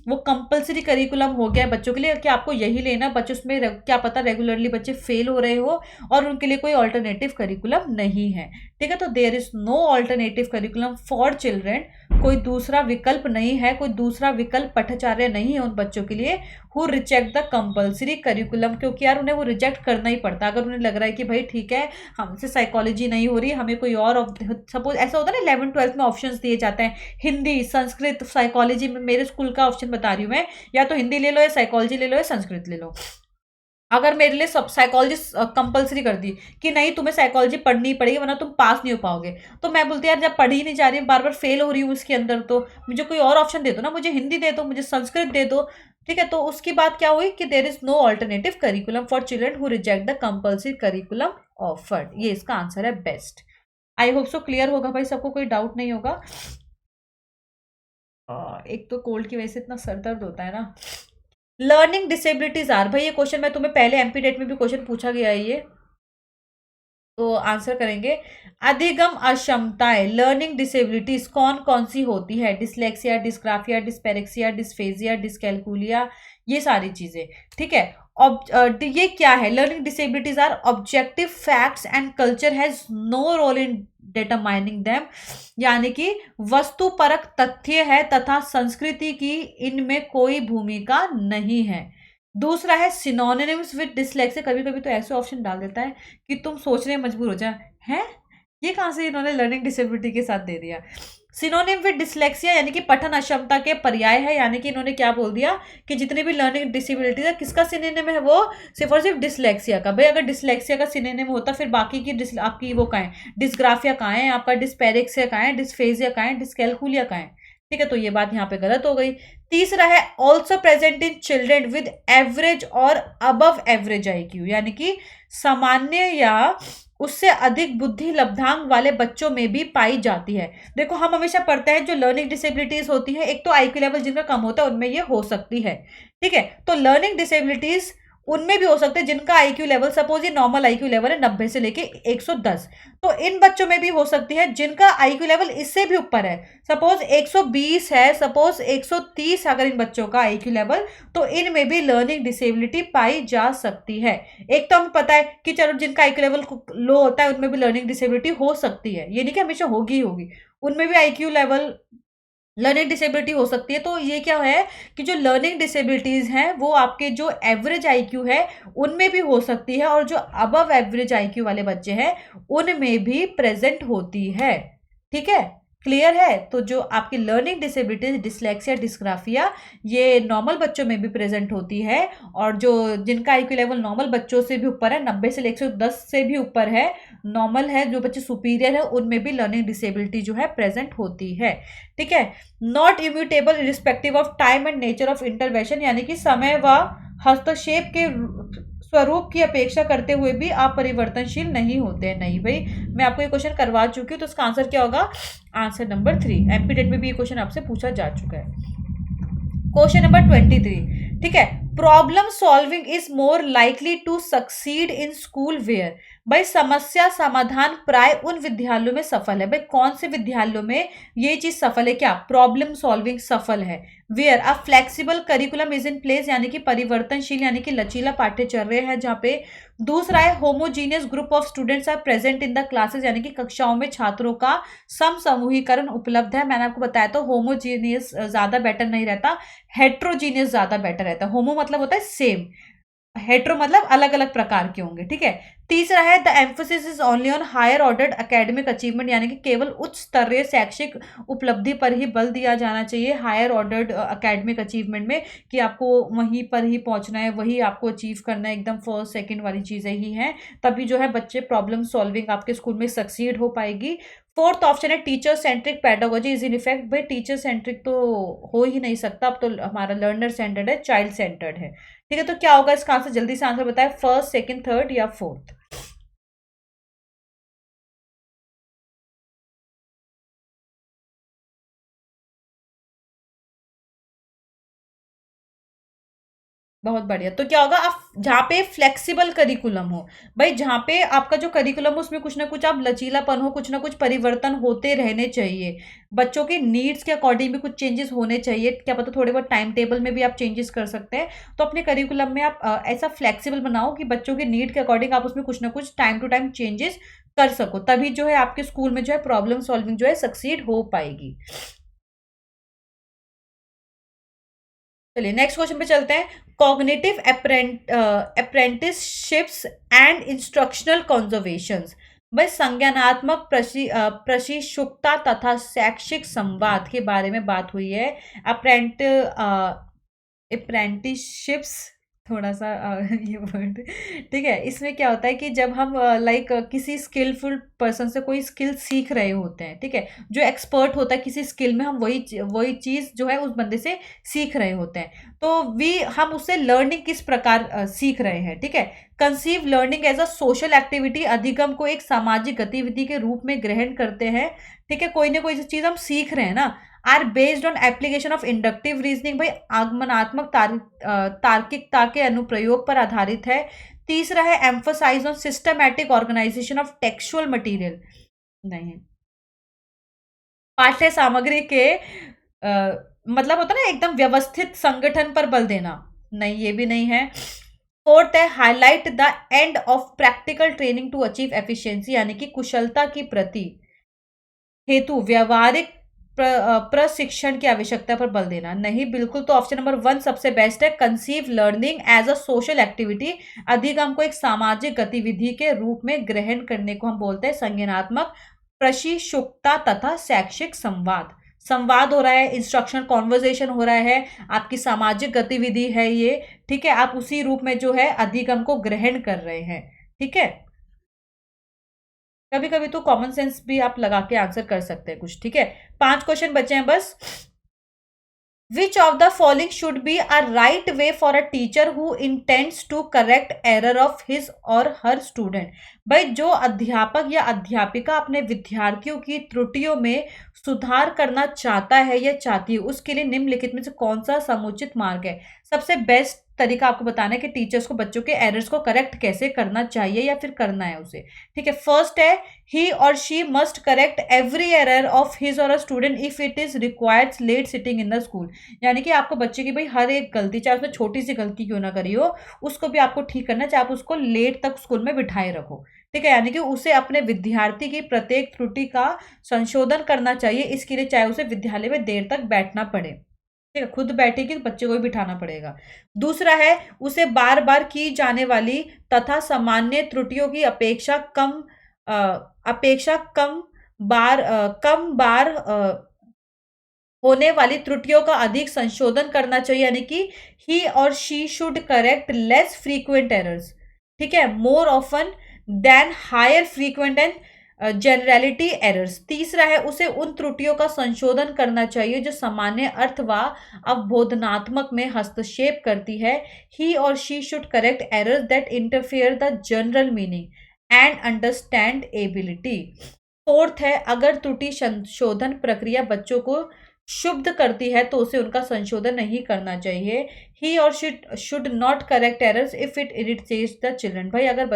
वो कंपल्सरी करिकुलम हो गया है बच्चों के लिए कि आपको यही लेना, बच्चे उसमें क्या पता रेगुलरली बच्चे फेल हो रहे हो और उनके लिए कोई ऑल्टरनेटिव करिकुलम नहीं है, ठीक है। तो there is no alternative curriculum for children, कोई दूसरा विकल्प नहीं है, कोई दूसरा विकल्प पठाचार्य नहीं है उन बच्चों के लिए who reject the compulsory curriculum, क्योंकि यार उन्हें वो रिजेक्ट करना ही पड़ता है। अगर उन्हें लग रहा है कि भाई ठीक है हमसे साइकोलॉजी नहीं हो रही, हमें कोई और, सपोज ऐसा होता है ना 11th-12th में ऑप्शंस दिए जाते हैं हिंदी संस्कृत साइकोलॉजी में, मेरे स्कूल का ऑप्शन बता रही हूँ मैं, या तो हिंदी ले लो या साइकोलॉजी ले लो या संस्कृत ले लो। अगर मेरे लिए सब साइकोलॉजी कंपलसरी कर दी कि नहीं तुम्हें साइकोलॉजी पढ़नी ही पड़ेगी वरना तुम पास नहीं हो पाओगे, तो मैं बोलती यार जब पढ़ी ही नहीं जा रही, बार बार फेल हो रही हूँ इसके अंदर, तो मुझे कोई और ऑप्शन दे दो ना, मुझे हिंदी दे दो, मुझे संस्कृत दे दो। ठीक है, तो उसकी बात क्या हुई कि there is no alternative curriculum for children who reject the compulsory curriculum offered, ये इसका आंसर है best. I hope so clear होगा भाई, सबको कोई डाउट नहीं होगा। एक तो कोल्ड की वजह से इतना सर दर्द होता है ना। लर्निंग डिसेबिलिटीज आर, भाई ये क्वेश्चन मैं तुम्हें पहले एमपी डेट में भी क्वेश्चन पूछा गया है ये, तो आंसर करेंगे। अधिगम अक्षमताएं, लर्निंग डिसेबिलिटीज कौन कौन सी होती है? Dyslexia, dysgraphia, dyspraxia, dysphagia, dyscalculia, ये सारी चीजें। ठीक है, ये क्या है? Learning disabilities are objective facts and culture has no role in determining them, यानी कि वस्तुपरक तथ्य है तथा संस्कृति की इनमें कोई भूमिका नहीं है। दूसरा है सिनोनिम्स विद डिसलेक्सिया, कभी कभी तो ऐसे ऑप्शन डाल देता है कि तुम सोचने में मजबूर हो जाए, हैं ये कहाँ से इन्होंने लर्निंग डिसेबिलिटी के साथ दे दिया। सिनोनिम विद डिसलेक्सिया यानी कि पठन अक्षमता के पर्याय है, यानी कि इन्होंने क्या बोल दिया कि जितनी भी लर्निंग डिसेबिलिटी है किसका सिनोनिम है, वो सिर्फ और सिर्फ डिसलेक्सिया का। भाई अगर डिसलेक्सिया का सिनोनिम होता फिर बाकी की आपकी वो कहाँ है, डिस्ग्राफिया कहाँ है, आपका डिस्पेरेक्सिया कहाँ है, डिस्फेजिया कहाँ है, डिस्कैलकुलिया कहाँ है। ठीक है, तो ये बात यहाँ पे गलत हो गई। तीसरा है also present in children with average और अबव एवरेज आईक्यू, यानी कि सामान्य या उससे अधिक बुद्धि लब्धांक वाले बच्चों में भी पाई जाती है। देखो हम हमेशा पढ़ते हैं जो लर्निंग डिसेबिलिटीज होती है, एक तो आईक्यू लेवल जिनका कम होता है उनमें ये हो सकती है। ठीक है, तो लर्निंग डिसेबिलिटीज उनमें भी हो सकते हैं जिनका आईक्यू लेवल, सपोज ये नॉर्मल आईक्यू लेवल है 90 से लेके 110, तो इन बच्चों में भी हो सकती है जिनका आईक्यू लेवल इससे भी ऊपर है, सपोज 120 है, सपोज 130 अगर इन बच्चों का आईक्यू लेवल, तो इनमें भी लर्निंग डिसेबिलिटी पाई जा सकती है। एक तो हमें पता है कि चलो जिनका आईक्यू लेवल लो होता है उनमें भी लर्निंग डिसेबिलिटी हो सकती है, ये नहीं कि हमेशा होगी ही होगी, उनमें भी आईक्यू लेवल लर्निंग डिसेबिलिटी हो सकती है। तो ये क्या है कि जो लर्निंग डिसेबिलिटीज हैं वो आपके जो एवरेज आईक्यू है उनमें भी हो सकती है, और जो अबव एवरेज आईक्यू वाले बच्चे हैं उनमें भी प्रेजेंट होती है। ठीक है, क्लियर है? तो जो आपकी लर्निंग डिसेबिलिटीज डिसलेक्सिया, डिस्ग्राफिया, ये नॉर्मल बच्चों में भी प्रेजेंट होती है, और जो जिनका आईक्यू लेवल नॉर्मल बच्चों से भी ऊपर है, 90 से 110 से भी ऊपर है, नॉर्मल है, जो बच्चे सुपीरियर है, उनमें भी लर्निंग डिसेबिलिटी जो है प्रेजेंट होती है। ठीक है, not immutable respective of time and nature of intervention, यानी कि समय व हस्तक्षेप के स्वरूप की अपेक्षा करते हुए भी आप परिवर्तनशील नहीं होते हैं। नहीं भाई, मैं आपको ये क्वेश्चन करवा चुकी हूँ, तो इसका आंसर क्या होगा? Answer number 3। एमपी डेट में भी ये क्वेश्चन आपसे पूछा जा चुका है। Question number 23। ठीक है, problem solving is more likely to succeed in school where, भाई समस्या समाधान प्राय उन विद्यालयों में सफल है। भाई कौन से विद्यालयों में ये चीज सफल है? क्या प्रॉब्लम सॉल्विंग सफल है? Where a flexible curriculum is in place, यानी कि परिवर्तनशील यानी कि लचीला पाठ्यचर्या है जहाँ पे। दूसरा है homogeneous group of students are present in the classes, यानी कि कक्षाओं में छात्रों का समूहीकरण उपलब्ध है। मैंने आपको बताया तो होमोजीनियस ज्यादा बेटर नहीं रहता, हेट्रोजीनियस ज्यादा बेटर रहता है। होमो मतलब होता है सेम, हेट्रो मतलब अलग अलग प्रकार के होंगे। ठीक है, तीसरा है the emphasis is only on higher ordered academic achievement, यानी कि केवल उच्च स्तरीय शैक्षिक उपलब्धि पर ही बल दिया जाना चाहिए हायर ऑर्डर्ड एकेडमिक अचीवमेंट में, कि आपको वहीं पर ही पहुंचना है, वही आपको अचीव करना है, एकदम फर्स्ट सेकंड वाली चीजें ही हैं, तभी जो है बच्चे प्रॉब्लम सॉल्विंग आपके स्कूल में सक्सीड हो पाएगी। फोर्थ ऑप्शन है teacher centric pedagogy is in effect, भाई टीचर सेंट्रिक तो हो ही नहीं सकता, अब तो हमारा लर्नर सेंटर्ड है, चाइल्ड सेंटर्ड है। ठीक है, तो क्या होगा इसका आंसर? जल्दी से आंसर बताए, फर्स्ट, सेकंड, थर्ड या फोर्थ? बहुत बढ़िया। तो क्या होगा, आप जहाँ पे फ्लेक्सिबल करिकुलम हो, भाई जहाँ पे आपका जो करिकुलम हो उसमें कुछ ना कुछ आप लचीलापन हो, कुछ ना कुछ परिवर्तन होते रहने चाहिए, बच्चों के नीड्स के अकॉर्डिंग भी कुछ चेंजेस होने चाहिए, क्या पता थोड़े बहुत टाइम टेबल में भी आप चेंजेस कर सकते हैं। तो अपने करिकुलम में आप ऐसा फ्लेक्सिबल बनाओ कि बच्चों के नीड के अकॉर्डिंग आप उसमें कुछ ना कुछ टाइम टू टाइम चेंजेस कर सको, तभी जो है आपके स्कूल में जो है प्रॉब्लम सॉल्विंग जो है सक्सीड हो पाएगी। चलिए नेक्स्ट क्वेश्चन पे चलते हैं। कॉग्निटिव अप्रेंटिसशिप्स एंड इंस्ट्रक्शनल कंजर्वेशन, भाई संज्ञानात्मक प्रशिक्षुता तथा शैक्षिक संवाद के बारे में बात हुई है। अप्रेंटिसशिप्स थोड़ा-सा ये वर्ड ठीक है, इसमें क्या होता है कि जब हम लाइक किसी स्किलफुल पर्सन से कोई स्किल सीख रहे होते हैं, ठीक है? जो एक्सपर्ट होता है किसी स्किल में हम वही चीज़ जो है उस बंदे से सीख रहे होते हैं। तो हम उससे लर्निंग किस प्रकार सीख रहे हैं, ठीक है? Conceive learning as a social activity अधिगम को एक सामाजिक गतिविधि के रूप में ग्रहण करते हैं, ठीक है? कोई ना कोई चीज़ हम सीख रहे हैं ना, are based on application of inductive reasoning भाई आगमनात्मक तार्किकता के अनुप्रयोग पर आधारित है। तीसरा है emphasise on systematic organisation of textual material, नहीं पाठ्य सामग्री के मतलब होता है ना एकदम व्यवस्थित संगठन पर बल देना, नहीं ये भी नहीं है। फोर्थ है highlight the end of practical training to achieve efficiency, यानी कि कुशलता की प्रति हेतु व्यवहारिक प्रशिक्षण की आवश्यकता पर बल देना, नहीं बिल्कुल। तो ऑप्शन नंबर 1 सबसे बेस्ट है, conceive learning as a social activity, अधिगम को एक सामाजिक गतिविधि के रूप में ग्रहण करने को हम बोलते हैं संज्ञानात्मक प्रशिक्षुता तथा शैक्षिक संवाद। संवाद हो रहा है, इंस्ट्रक्शन कॉन्वर्जेशन हो रहा है, आपकी सामाजिक गतिविधि है ये, ठीक है? आप उसी रूप में जो है अधिगम को ग्रहण कर रहे हैं, ठीक है? कभी कभी तो कॉमन सेंस भी आप लगा के आंसर कर सकते हैं कुछ, ठीक है? 5 क्वेश्चन बचे हैं बस। Which of the following should be a right way for a teacher who intends to correct error of his or her student? भाई जो अध्यापक या अध्यापिका अपने विद्यार्थियों की त्रुटियों में सुधार करना चाहता है या चाहती है, उसके लिए निम्नलिखित में से कौन सा समुचित मार्ग है? सबसे बेस्ट तरीका आपको बताना है कि टीचर्स को बच्चों के एरर्स को करेक्ट कैसे करना चाहिए या फिर करना है उसे, ठीक है? फर्स्ट है he or she must correct every error of his or a student if it is required late sitting in the school, यानी कि आपको बच्चे की भाई हर एक गलती, चाहे उसमें छोटी सी गलती क्यों ना करी हो, उसको भी आपको ठीक करना, चाहे आप उसको लेट तक स्कूल में बिठाए रखो, ठीक है? यानी कि उसे अपने विद्यार्थी की प्रत्येक त्रुटि का संशोधन करना चाहिए, इसके लिए चाहे उसे विद्यालय में देर तक बैठना पड़े, ठीक है? खुद बैठेगी तो बच्चे को भी बिठाना पड़ेगा। दूसरा है उसे बार बार की जाने वाली तथा सामान्य त्रुटियों की अ, अपेक्षा कम बार होने वाली त्रुटियों का अधिक संशोधन करना चाहिए, यानी कि he or she should correct less frequent errors, ठीक है, more often than higher frequent and generality errors. तीसरा है उसे उन त्रुटियों का संशोधन करना चाहिए जो सामान्य अर्थ व अवबोधनात्मक में हस्तक्षेप करती है। ही or she should correct errors that interfere the general meaning and understand ability. Fourth है अगर त्रुटि संशोधन प्रक्रिया बच्चों को शुद्ध करती है तो उसे उनका संशोधन नहीं करना चाहिए। ही और should not correct errors if it irritates the children, भाई अगर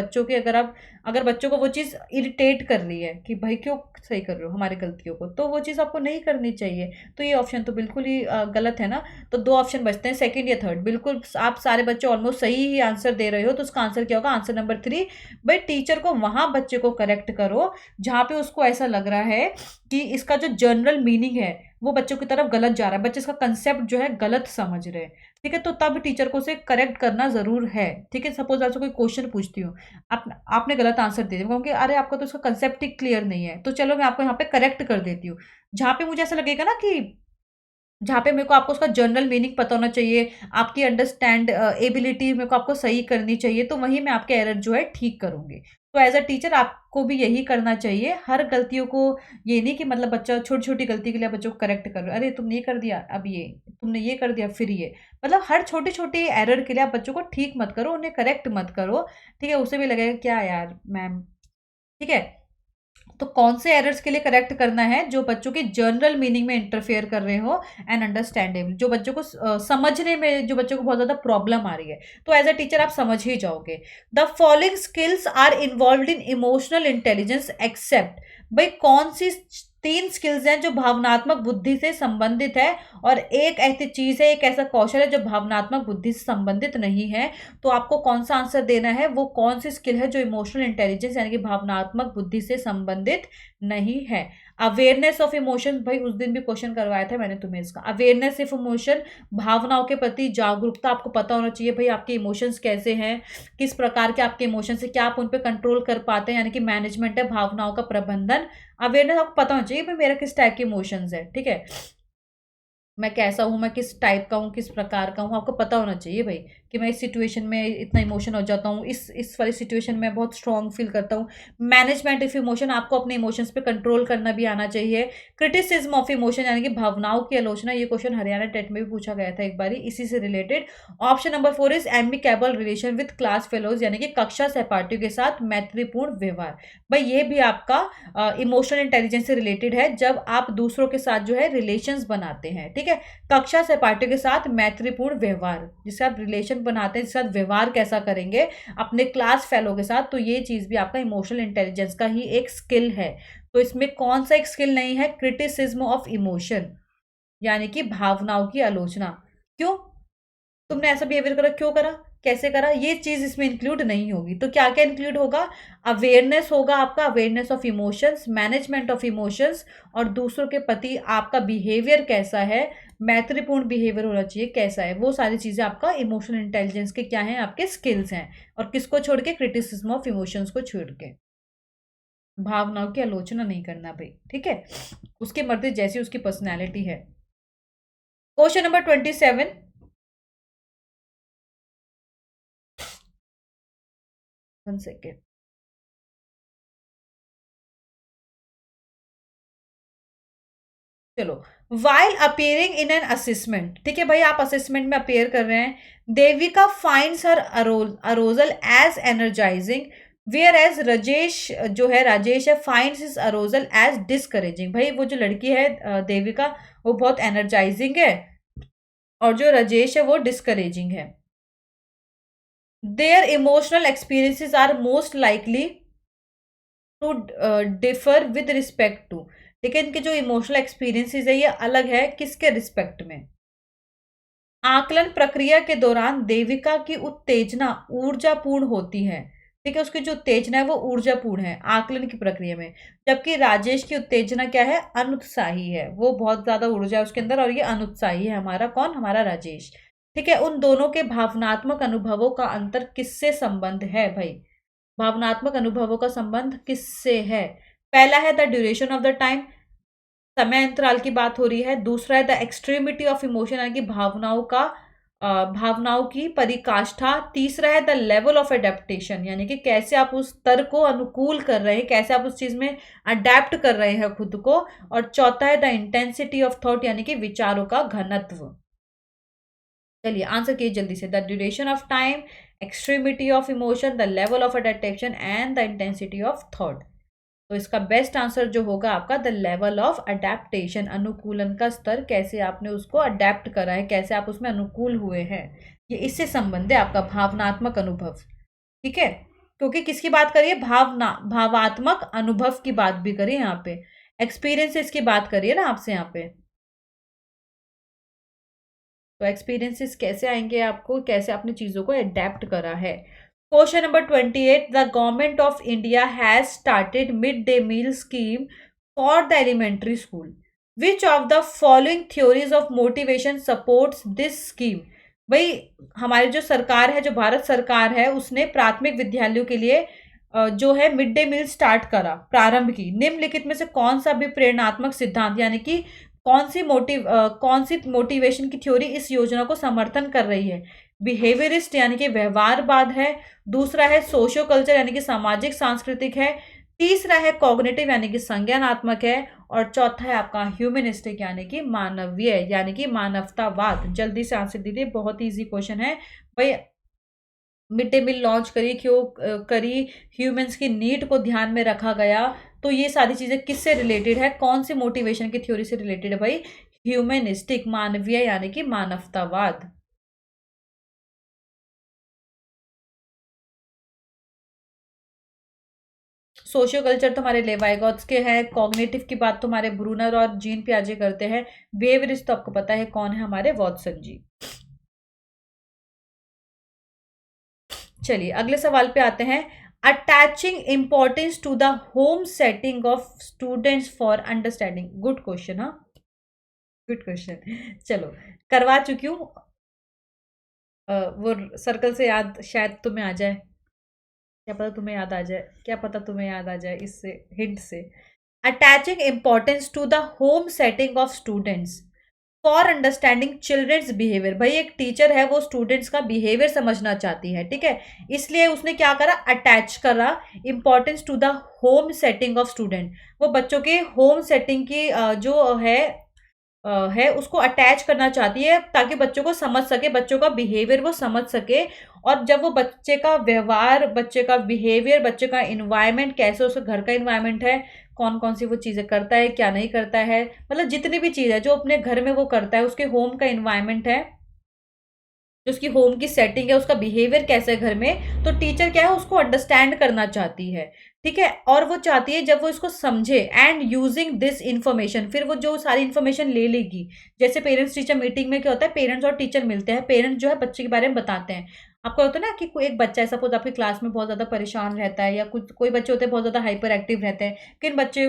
बच्चों को वो चीज़ इरिटेट कर रही है कि भाई क्यों सही कर रहे हो हमारी गलतियों को, तो वो चीज़ आपको नहीं करनी चाहिए। तो ये ऑप्शन तो बिल्कुल ही गलत है ना। तो 2 ऑप्शन बचते हैं, सेकंड या थर्ड। बिल्कुल आप सारे बच्चे ऑलमोस्ट सही ही आंसर दे रहे हो, तो उसका आंसर क्या होगा? Answer number 3। भाई टीचर को वहां बच्चे को करेक्ट करो जहां पे उसको ऐसा लग रहा है कि इसका जो जनरल मीनिंग है वो बच्चों की तरफ गलत जा रहा है, बच्चे इसका कंसेप्ट जो है गलत समझ रहे हैं, ठीक है? तो तब टीचर को उसे करेक्ट करना जरूर है, ठीक है? सपोज आपसे कोई क्वेश्चन पूछती हूँ, आपने गलत आंसर दे दिया, कहूँगी अरे आपका तो इसका कंसेप्ट ही क्लियर नहीं है, तो चलो मैं आपको यहाँ पे करेक्ट कर देती हूँ। जहाँ पे मुझे ऐसा लगेगा ना कि जहाँ पे मेरे को आपको उसका जनरल मीनिंग पता होना चाहिए, आपकी अंडरस्टैंड एबिलिटी मेरे को आपको सही करनी चाहिए, तो वहीं मैं आपके एरर जो है ठीक करूँगी। तो एज अ टीचर आपको भी यही करना चाहिए, हर गलतियों को, ये नहीं कि मतलब बच्चा छोटी-छोटी गलती के लिए बच्चों को करेक्ट कर रहे हो, अरे तुमने ये कर दिया, अब ये, तुमने ये कर दिया, फिर ये। मतलब हर छोटी-छोटी एरर के लिए आप बच्चों को ठीक मत करो, उन्हें करेक्ट मत करो, ठीक है? उसे भी लगेगा क्या यार मैम, ठीक है? तो कौन से एरर्स के लिए करेक्ट करना है? जो बच्चों की जनरल मीनिंग में इंटरफेयर कर रहे हो एंड अंडरस्टैंडेबल, जो बच्चों को समझने में, जो बच्चों को बहुत ज्यादा प्रॉब्लम आ रही है, तो एज अ टीचर आप समझ ही जाओगे। The following skills are involve in emotional intelligence except, भाई कौन सी 3 स्किल्स हैं जो भावनात्मक बुद्धि से संबंधित है और एक ऐसी चीज है, एक ऐसा कौशल है जो भावनात्मक बुद्धि से संबंधित नहीं है? तो आपको कौन सा आंसर देना है? वो कौन सी स्किल है जो इमोशनल इंटेलिजेंस यानी कि भावनात्मक बुद्धि से संबंधित नहीं है? अवेयरनेस ऑफ इमोशन, भाई उस दिन भी क्वेश्चन करवाया था मैंने तुम्हें इसका। अवेयरनेस ऑफ इमोशन, भावनाओं के प्रति जागरूकता, आपको पता होना चाहिए भाई आपके इमोशंस कैसे हैं, किस प्रकार के आपके इमोशंस है, क्या आप उन पर कंट्रोल कर पाते हैं, यानी कि मैनेजमेंट है भावनाओं का प्रबंधन। अवेयरनेस आपको पता होना चाहिए भाई मेरा किस टाइप के इमोशंस है, ठीक है? मैं कैसा हूँ, मैं किस टाइप का हूँ, किस प्रकार का हूँ, आपको पता होना चाहिए भाई कि मैं इस सिचुएशन में इतना इमोशन हो जाता हूँ, इस वाली सिचुएशन में बहुत स्ट्रांग फील करता हूँ। मैनेजमेंट ऑफ इमोशन, आपको अपने इमोशंस पे कंट्रोल करना भी आना चाहिए। क्रिटिसिज्म ऑफ इमोशन यानी कि भावनाओं की आलोचना, ये क्वेश्चन हरियाणा टेट में भी पूछा गया था एक बारी इसी से related. Option number 4 is amicable relation with class fellows यानी कि कक्षा सहपाठियों के साथ मैत्रीपूर्ण व्यवहार। भाई ये भी आपका इमोशनल इंटेलिजेंस से रिलेटेड है, जब आप दूसरों के साथ जो है रिलेशंस बनाते हैं, ठीक है। कक्षा सहपाठियों के साथ मैत्रीपूर्ण व्यवहार, जिससे आप रिलेशन बनाते हैं, जिसके साथ व्यवहार कैसा करेंगे अपने क्लास फेलो के साथ, तो ये चीज भी आपका इमोशनल इंटेलिजेंस का ही एक स्किल है। तो इसमें कौन सा एक स्किल नहीं है? क्रिटिसिज्म ऑफ इमोशन यानी कि भावनाओं की आलोचना। क्यों तुमने ऐसा बिहेवियर करा, क्यों करा, कैसे करा, ये चीज इसमें इंक्लूड नहीं होगी। तो क्या क्या इंक्लूड होगा? अवेयरनेस होगा आपका, awareness of emotions, management of emotions, और दूसरों के प्रति आपका बिहेवियर कैसा है, मैत्रीपूर्ण बिहेवियर होना चाहिए कैसा है, वो सारी चीजें आपका इमोशनल इंटेलिजेंस के क्या है, आपके स्किल्स हैं। और किसको छोड़ के? क्रिटिसिज्म ऑफ इमोशंस को छोड़ के। भावनाओं की आलोचना नहीं करना भाई, ठीक है। उसकी मर्जी जैसी उसकी पर्सनैलिटी है। Question number 27। 1 सेकेंड। चलो। While appearing in an assessment, ठीक है भाई, आप असेसमेंट में अपेयर कर रहे हैं। Devika finds her arousal as energising, whereas Rajesh जो है, राजेश है, finds his arousal as discouraging. भाई वो जो लड़की है देविका, वो बहुत एनर्जाइजिंग है, और जो राजेश है वो डिस्करेजिंग है। Their emotional experiences are most likely to differ with respect to, लेकिन इनके जो इमोशनल एक्सपीरियंसेस है ये अलग है, किसके रिस्पेक्ट में? आकलन प्रक्रिया के दौरान देविका की उत्तेजना ऊर्जापूर्ण होती है, ठीक है, उसकी जो उत्तेजना है वो ऊर्जापूर्ण है आकलन की प्रक्रिया में। जबकि राजेश की उत्तेजना क्या है? अनुत्साही है, वो बहुत ज्यादा ऊर्जा है उसके अंदर, और ये अनुत्साही है। हमारा कौन? हमारा राजेश, ठीक है। उन दोनों के भावनात्मक अनुभवों का अंतर किससे संबंध है भाई? भावनात्मक अनुभवों का संबंध किससे है? पहला है the duration of the time, समय अंतराल की बात हो रही है। दूसरा है द एक्सट्रीमिटी ऑफ इमोशन यानी कि भावनाओं का भावनाओं की परिकाष्ठा। तीसरा है द लेवल ऑफ अडेप्टेशन यानी कि कैसे आप उस स्तर को अनुकूल कर रहे हैं, कैसे आप उस चीज में अडेप्ट कर रहे हैं खुद को। और चौथा है द इंटेंसिटी ऑफ थॉट यानी कि विचारों का घनत्व। चलिए आंसर कीजिए जल्दी से। The duration of time, extremity of emotion, the level of adaptation and the intensity of thought. तो इसका बेस्ट आंसर जो होगा आपका द लेवल ऑफ अडेप्टेशन, अनुकूलन का स्तर, कैसे आपने उसको अडेप्ट करा है, कैसे आप उसमें अनुकूल हुए हैं, ये इससे संबंध है आपका भावनात्मक अनुभव, ठीक है। क्योंकि किसकी बात करिए? भावात्मक अनुभव की बात भी करिए यहाँ पे, एक्सपीरियंसेस की बात करिए ना आपसे यहाँ पे। तो एक्सपीरियंसेस कैसे आएंगे आपको, कैसे आपने चीजों को अडेप्ट करा है। Question number 28। The government of India has started mid day meal scheme for the elementary school. Which of the following theories of motivation supports this scheme? भाई हमारी जो सरकार है, जो भारत सरकार है, उसने प्राथमिक विद्यालयों के लिए जो है मिड डे मील स्टार्ट करा, प्रारंभ की। निम्नलिखित में से कौन सा भी प्रेरणात्मक सिद्धांत यानी कि कौन सी मोटिवेशन की थ्योरी इस योजना को समर्थन कर रही है? बिहेवियरिस्ट यानी कि व्यवहारवाद है। दूसरा है सोशियो कल्चर यानी कि सामाजिक सांस्कृतिक है। तीसरा है कॉग्निटिव यानी कि संज्ञानात्मक है। और चौथा है आपका ह्यूमनिस्टिक यानी कि मानवीय यानी कि मानवतावाद। जल्दी से आंसर दीजिए, बहुत ही इजी क्वेश्चन है भाई। मिड डे मील लॉन्च करी, क्यों करी? ह्यूमंस की नीड को ध्यान में रखा गया। तो ये सारी चीजें किससे रिलेटेड है, कौन सी मोटिवेशन की थ्योरी से रिलेटेड है भाई? ह्यूमनिस्टिक, मानवीय यानी कि मानवतावाद। सोशियो कल्चर तो हमारे लेवाइगॉट्स के हैं। कॉग्निटिव की बात तो हमारे ब्रूनर और जीन पियाजे करते हैं। बिहेवियरिस्ट तो आपको पता है कौन है, हमारे वॉटसन जी। चलिए अगले सवाल पे आते हैं। Attaching importance to the home setting of students for understanding. Good question, हाँ गुड क्वेश्चन। चलो करवा चुकी हूँ। वो सर्कल से याद शायद तुम्हें आ जाए, क्या पता तुम्हें याद आ जाए, क्या पता तुम्हें याद आ जाए इससे हिंट से। Attaching importance to the home setting of students for understanding children's behaviour. भाई एक टीचर है, वो स्टूडेंट्स का बिहेवियर समझना चाहती है, ठीक है, इसलिए उसने क्या करा, अटैच करा importance to the home setting of student. वो बच्चों के होम सेटिंग की जो है उसको अटैच करना चाहती है, ताकि बच्चों को समझ सके, बच्चों का बिहेवियर वो समझ सके। और जब वो बच्चे का व्यवहार, बच्चे का बिहेवियर, बच्चे का इन्वायरमेंट कैसे, उसका घर का इन्वायरमेंट है, कौन कौन सी वो चीज़ें करता है, क्या नहीं करता है, मतलब जितनी भी चीज़ है जो अपने घर में वो करता है, उसके होम का इन्वायरमेंट है, जो उसकी होम की सेटिंग है, उसका बिहेवियर कैसा है घर में, तो टीचर क्या है, उसको अंडरस्टैंड करना चाहती है, ठीक है। और वो चाहती है जब वो इसको समझे, एंड यूजिंग दिस इन्फॉर्मेशन, फिर वो जो सारी इन्फॉर्मेशन ले लेगी। जैसे पेरेंट्स टीचर मीटिंग में क्या होता है, पेरेंट्स और टीचर मिलते हैं, पेरेंट्स जो है बच्चे के बारे में बताते हैं। आपको होता है ना कि कोई एक बच्चा है, सपोज आपकी क्लास में बहुत ज्यादा परेशान रहता है, या कुछ कोई बच्चे होते हैं बहुत ज्यादा हाइपर एक्टिव रहते हैं, किन बच्चे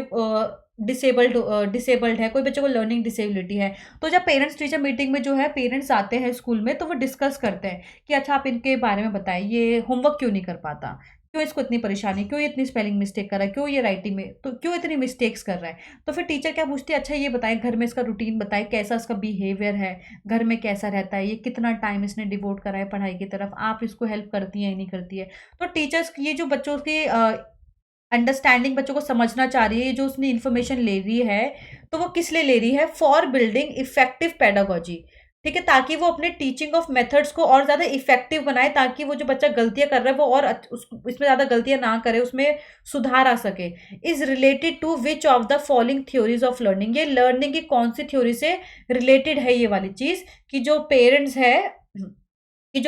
डिसेबल्ड है, कोई बच्चे को लर्निंग डिसेबिलिटी है। तो जब पेरेंट्स टीचर मीटिंग में जो है पेरेंट्स आते हैं स्कूल में, तो वो डिस्कस करते हैं कि अच्छा आप इनके बारे में बताएं, ये होमवर्क क्यों नहीं कर पाता, क्यों इसको इतनी परेशानी, क्यों ये इतनी स्पेलिंग मिस्टेक कर रहा है, क्यों ये राइटिंग में, तो क्यों इतनी मिस्टेक्स कर रहा है। तो फिर टीचर क्या पूछती है, अच्छा ये बताएं घर में इसका रूटीन बताएं, कैसा इसका बिहेवियर है, घर में कैसा रहता है, ये कितना टाइम इसने डिवोट करा है पढ़ाई की तरफ, आप इसको हेल्प करती है या नहीं करती है। तो टीचर्स ये जो बच्चों की अंडरस्टैंडिंग, बच्चों को समझना चाह रही है, जो उसने इन्फॉर्मेशन ले रही है, तो वो किस लिए ले रही है, फॉर बिल्डिंग इफेक्टिव पेडागोजी, ठीक है, ताकि वो अपने टीचिंग ऑफ मेथड्स को और ज्यादा इफेक्टिव बनाए, ताकि वो जो बच्चा गलतियां कर रहा है वो और इसमें ज्यादा गलतियां ना करे, उसमें सुधार आ सके। Is related to which of the following theories of learning, ये लर्निंग की कौन सी थ्योरी से रिलेटेड है ये वाली चीज, कि जो पेरेंट्स है, कि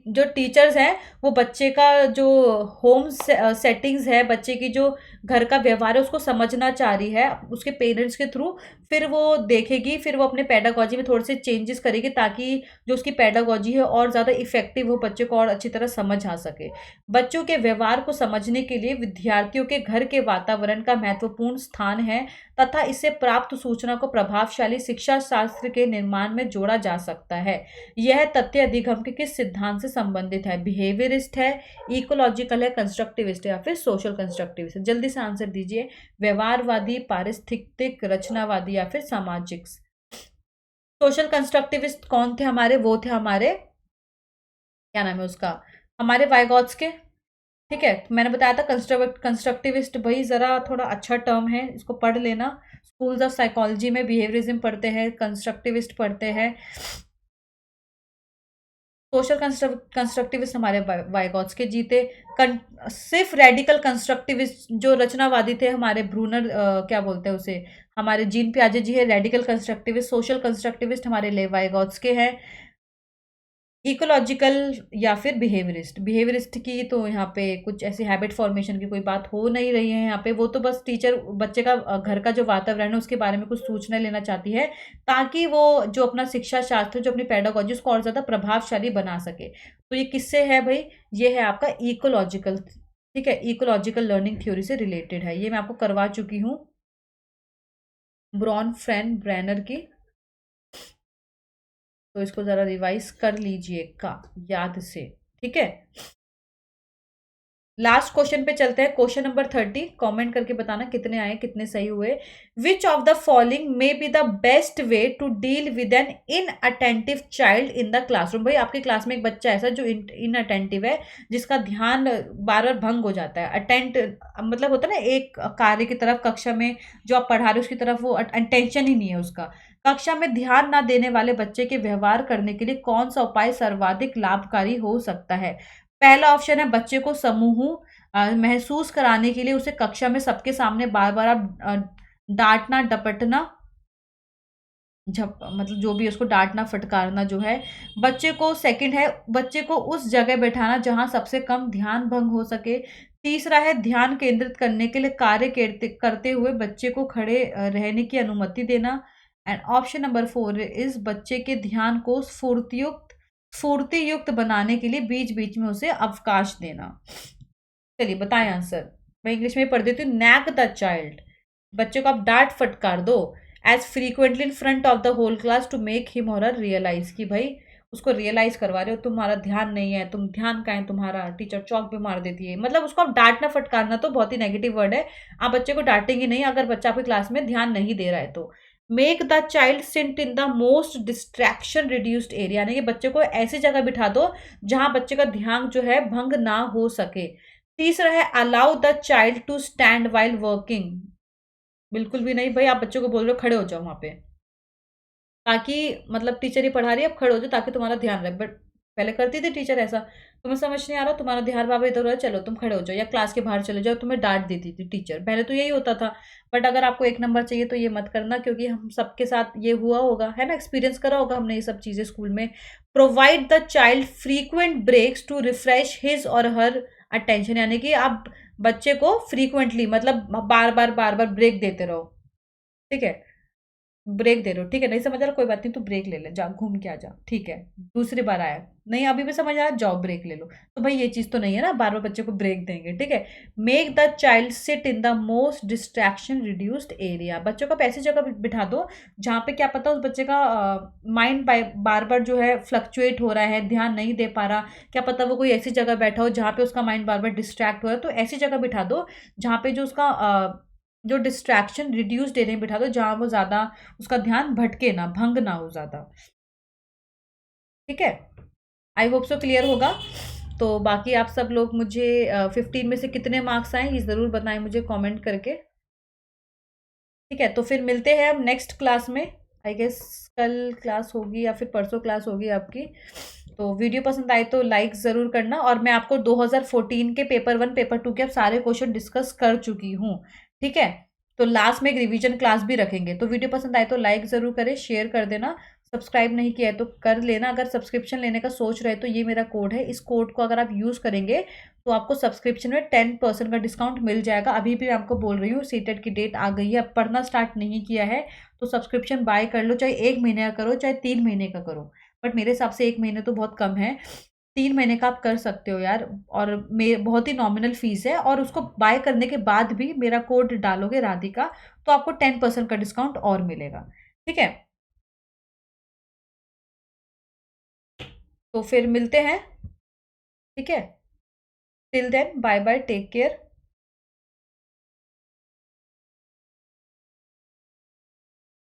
जो टीचर्स हैं, वो बच्चे का जो होम सेटिंग्स है, बच्चे की जो घर का व्यवहार है, उसको समझना चाह रही है उसके पेरेंट्स के थ्रू। फिर वो देखेगी, फिर वो अपने पेडागोजी में थोड़े से चेंजेस करेगी, ताकि जो उसकी पेडागोजी है और ज़्यादा इफेक्टिव हो, बच्चे को और अच्छी तरह समझ आ सके। बच्चों के व्यवहार को समझने के लिए विद्यार्थियों के घर के वातावरण का महत्वपूर्ण स्थान है, तथा इससे प्राप्त सूचना को प्रभावशाली शिक्षा शास्त्र के निर्माण में जोड़ा जा सकता है। यह तथ्य अधिगम के किस सिद्धांत से संबंधित है, बिहेवियरिस्ट है, इकोलॉजिकल है, कंस्ट्रक्टिविस्ट है, या फिर सोशल कंस्ट्रक्टिविस्ट है। जल्दी से आंसर दीजिए, व्यवहारवादी, पारिस्थितिक, रचनावादी, या फिर सामाजिक। सोशल कंस्ट्रक्टिविस्ट कौन थे हमारे, वो थे हमारे, क्या नाम है उसका, हमारे वाइगॉट्स्की, ठीक है। तो मैंने बताया था कंस्ट्रक्टिविस्ट, भाई जरा थोड़ा अच्छा टर्म है, इसको पढ़ लेना। स्कूल्स ऑफ साइकोलॉजी में बिहेवियरिज्म पढ़ते हैं, कंस्ट्रक्टिविस्ट पढ़ते हैं। सोशल कंस्ट्रक्टिविस्ट हमारे वाइगॉट्स्की जीते। सिर्फ रेडिकल कंस्ट्रक्टिविस्ट जो रचनावादी थे हमारे ब्रूनर, क्या बोलते हैं उसे, हमारे जीन पियाजे जी है रेडिकल कंस्ट्रक्टिविस्ट। सोशल कंस्ट्रक्टिविस्ट हमारे ले वाइगॉट्स्की है। इकोलॉजिकल या फिर बिहेवियरिस्ट, बिहेवियरिस्ट की तो यहाँ पे कुछ ऐसी हैबिट फॉर्मेशन की कोई बात हो नहीं रही है यहाँ पे, वो तो बस टीचर बच्चे का घर का जो वातावरण है उसके बारे में कुछ सूचना लेना चाहती है, ताकि वो जो अपना शिक्षा शास्त्र, जो अपनी पेडागोजी, उसको और ज़्यादा प्रभावशाली बना सके। तो ये किससे है भाई, ये है आपका इकोलॉजिकल, ठीक है, इकोलॉजिकल लर्निंग थ्योरी से रिलेटेड है। ये मैं आपको करवा चुकी हूँ ब्रॉन ब्रैनर की, तो इसको ज़रा रिवाइज कर लीजिएगा याद से, ठीक है। लास्ट क्वेश्चन पे चलते हैं, क्वेश्चन नंबर 30। कमेंट करके बताना कितने आए, कितने सही हुए। Which of the following may be the best way to deal with an inattentive child in the classroom. भाई आपकी क्लास में एक बच्चा ऐसा जो इनअटेंटिव है, जिसका ध्यान बार बार भंग हो जाता है। अटेंट मतलब होता है ना, एक कार्य की तरफ कक्षा में जो आप पढ़ा रहे हो उसकी तरफ वो अटेंशन ही नहीं है उसका। कक्षा में ध्यान ना देने वाले बच्चे के व्यवहार करने के लिए कौन सा उपाय सर्वाधिक लाभकारी हो सकता है। पहला ऑप्शन है बच्चे को समूह महसूस कराने के लिए उसे कक्षा में सबके सामने बार बार आप डांटना, डपटना, मतलब जो भी उसको डांटना, फटकारना जो है बच्चे को। सेकंड है बच्चे को उस जगह बैठाना जहां सबसे कम ध्यान भंग हो सके। तीसरा है ध्यान केंद्रित करने के लिए कार्य करते हुए बच्चे को खड़े रहने की अनुमति देना। एंड ऑप्शन नंबर 4 इस बच्चे के ध्यान को स्फूर्ति युक्त बनाने के लिए बीच बीच में उसे अवकाश देना। चलिए बताएं आंसर, मैं इंग्लिश में पढ़ देती हूँ। नैग द चाइल्ड, बच्चे को आप डांट फटकार दो, as frequently in front of the whole class to make him or her realise, कि भाई उसको रियलाइज करवा रहे हो तुम्हारा ध्यान नहीं है, तुम ध्यान का है तुम्हारा, टीचर चौक पे मार देती है। मतलब उसको आप डांटना फटकारना तो बहुत ही नेगेटिव वर्ड है, आप बच्चे को डांटेंगे नहीं अगर बच्चा आपकी क्लास में ध्यान नहीं दे रहा है तो। Make the child sit in the most distraction reduced area, यानी कि बच्चे को ऐसी जगह बिठा दो जहां बच्चे का ध्यान जो है भंग ना हो सके। तीसरा है allow the child to stand while working. बिल्कुल भी नहीं भाई, आप बच्चों को बोल रहे हो खड़े हो जाओ वहां पे, ताकि मतलब टीचर ही पढ़ा रही है, अब खड़े हो जाओ ताकि तुम्हारा ध्यान रहे। बट पहले करती थी टीचर ऐसा, तुम्हें समझ नहीं आ रहा, तुम्हारा ध्यान बाबा इधर है, चलो तुम खड़े हो जाओ या क्लास के बाहर चले जाओ, तुम्हें डांट देती थी टीचर, पहले तो यही होता था। बट अगर आपको एक नंबर चाहिए तो ये मत करना, क्योंकि हम सबके साथ ये हुआ होगा, है ना, एक्सपीरियंस करा होगा हमने ये सब चीजें स्कूल में। Provide the child frequent breaks to refresh his or her attention, यानी कि आप बच्चे को फ्रीक्वेंटली मतलब बार बार ब्रेक देते रहो। ठीक है, ब्रेक दे रहे हो, ठीक है, नहीं समझ आ रहा कोई बात नहीं, तू ब्रेक ले ले, जा घूम के आ जा, ठीक है। दूसरी बार आया, नहीं अभी भी समझ आ रहा, जाओ ब्रेक ले लो। तो भाई ये चीज तो नहीं है ना, बार बार बच्चे को ब्रेक देंगे, ठीक है। Make the child sit in the most distraction reduced area, बच्चों को ऐसी जगह बिठा दो जहाँ पे क्या पता उस बच्चे का माइंड बार बार जो है फ्लक्चुएट हो रहा है, ध्यान नहीं दे पा रहा, क्या पता वो कोई ऐसी जगह बैठा हो जहाँ पे उसका माइंड बार बार डिस्ट्रैक्ट हो रहा है, तो ऐसी जगह बिठा दो जहाँ पे जो उसका जो डिस्ट्रैक्शन रिड्यूस्ड एरिया में बिठा दो, जहाँ वो ज्यादा उसका ध्यान भटके ना, भंग ना हो ज्यादा। ठीक है, आई होप सो क्लियर होगा। तो बाकी आप सब लोग मुझे 15 में से कितने मार्क्स आए ये जरूर बताएं मुझे कमेंट करके। ठीक है, तो फिर मिलते हैं हम नेक्स्ट क्लास में। आई गेस कल क्लास होगी या फिर परसों क्लास होगी आपकी। तो वीडियो पसंद आए तो लाइक ज़रूर करना, और मैं आपको 2014 के पेपर 1 पेपर 2 के अब सारे क्वेश्चन डिस्कस कर चुकी हूँ। ठीक है, तो लास्ट में एक रिवीजन क्लास भी रखेंगे। तो वीडियो पसंद आए तो लाइक ज़रूर करें, शेयर कर देना, सब्सक्राइब नहीं किया है तो कर लेना। अगर सब्सक्रिप्शन लेने का सोच रहे तो ये मेरा कोड है, इस कोड को अगर आप यूज़ करेंगे तो आपको सब्सक्रिप्शन में 10% का डिस्काउंट मिल जाएगा। अभी भी मैं आपको बोल रही हूँ, सीटेट की डेट आ गई है, अब पढ़ना स्टार्ट नहीं किया है तो सब्सक्रिप्शन बाय कर लो, चाहे 1 महीने का करो चाहे 3 महीने का करो। बट मेरे हिसाब से 1 महीने तो बहुत कम है, 3 महीने का आप कर सकते हो यार। और बहुत ही नॉमिनल फीस है, और उसको बाय करने के बाद भी मेरा कोड डालोगे राधिका तो आपको 10% का डिस्काउंट और मिलेगा। ठीक है, तो फिर मिलते हैं। ठीक है, till then bye bye, take care.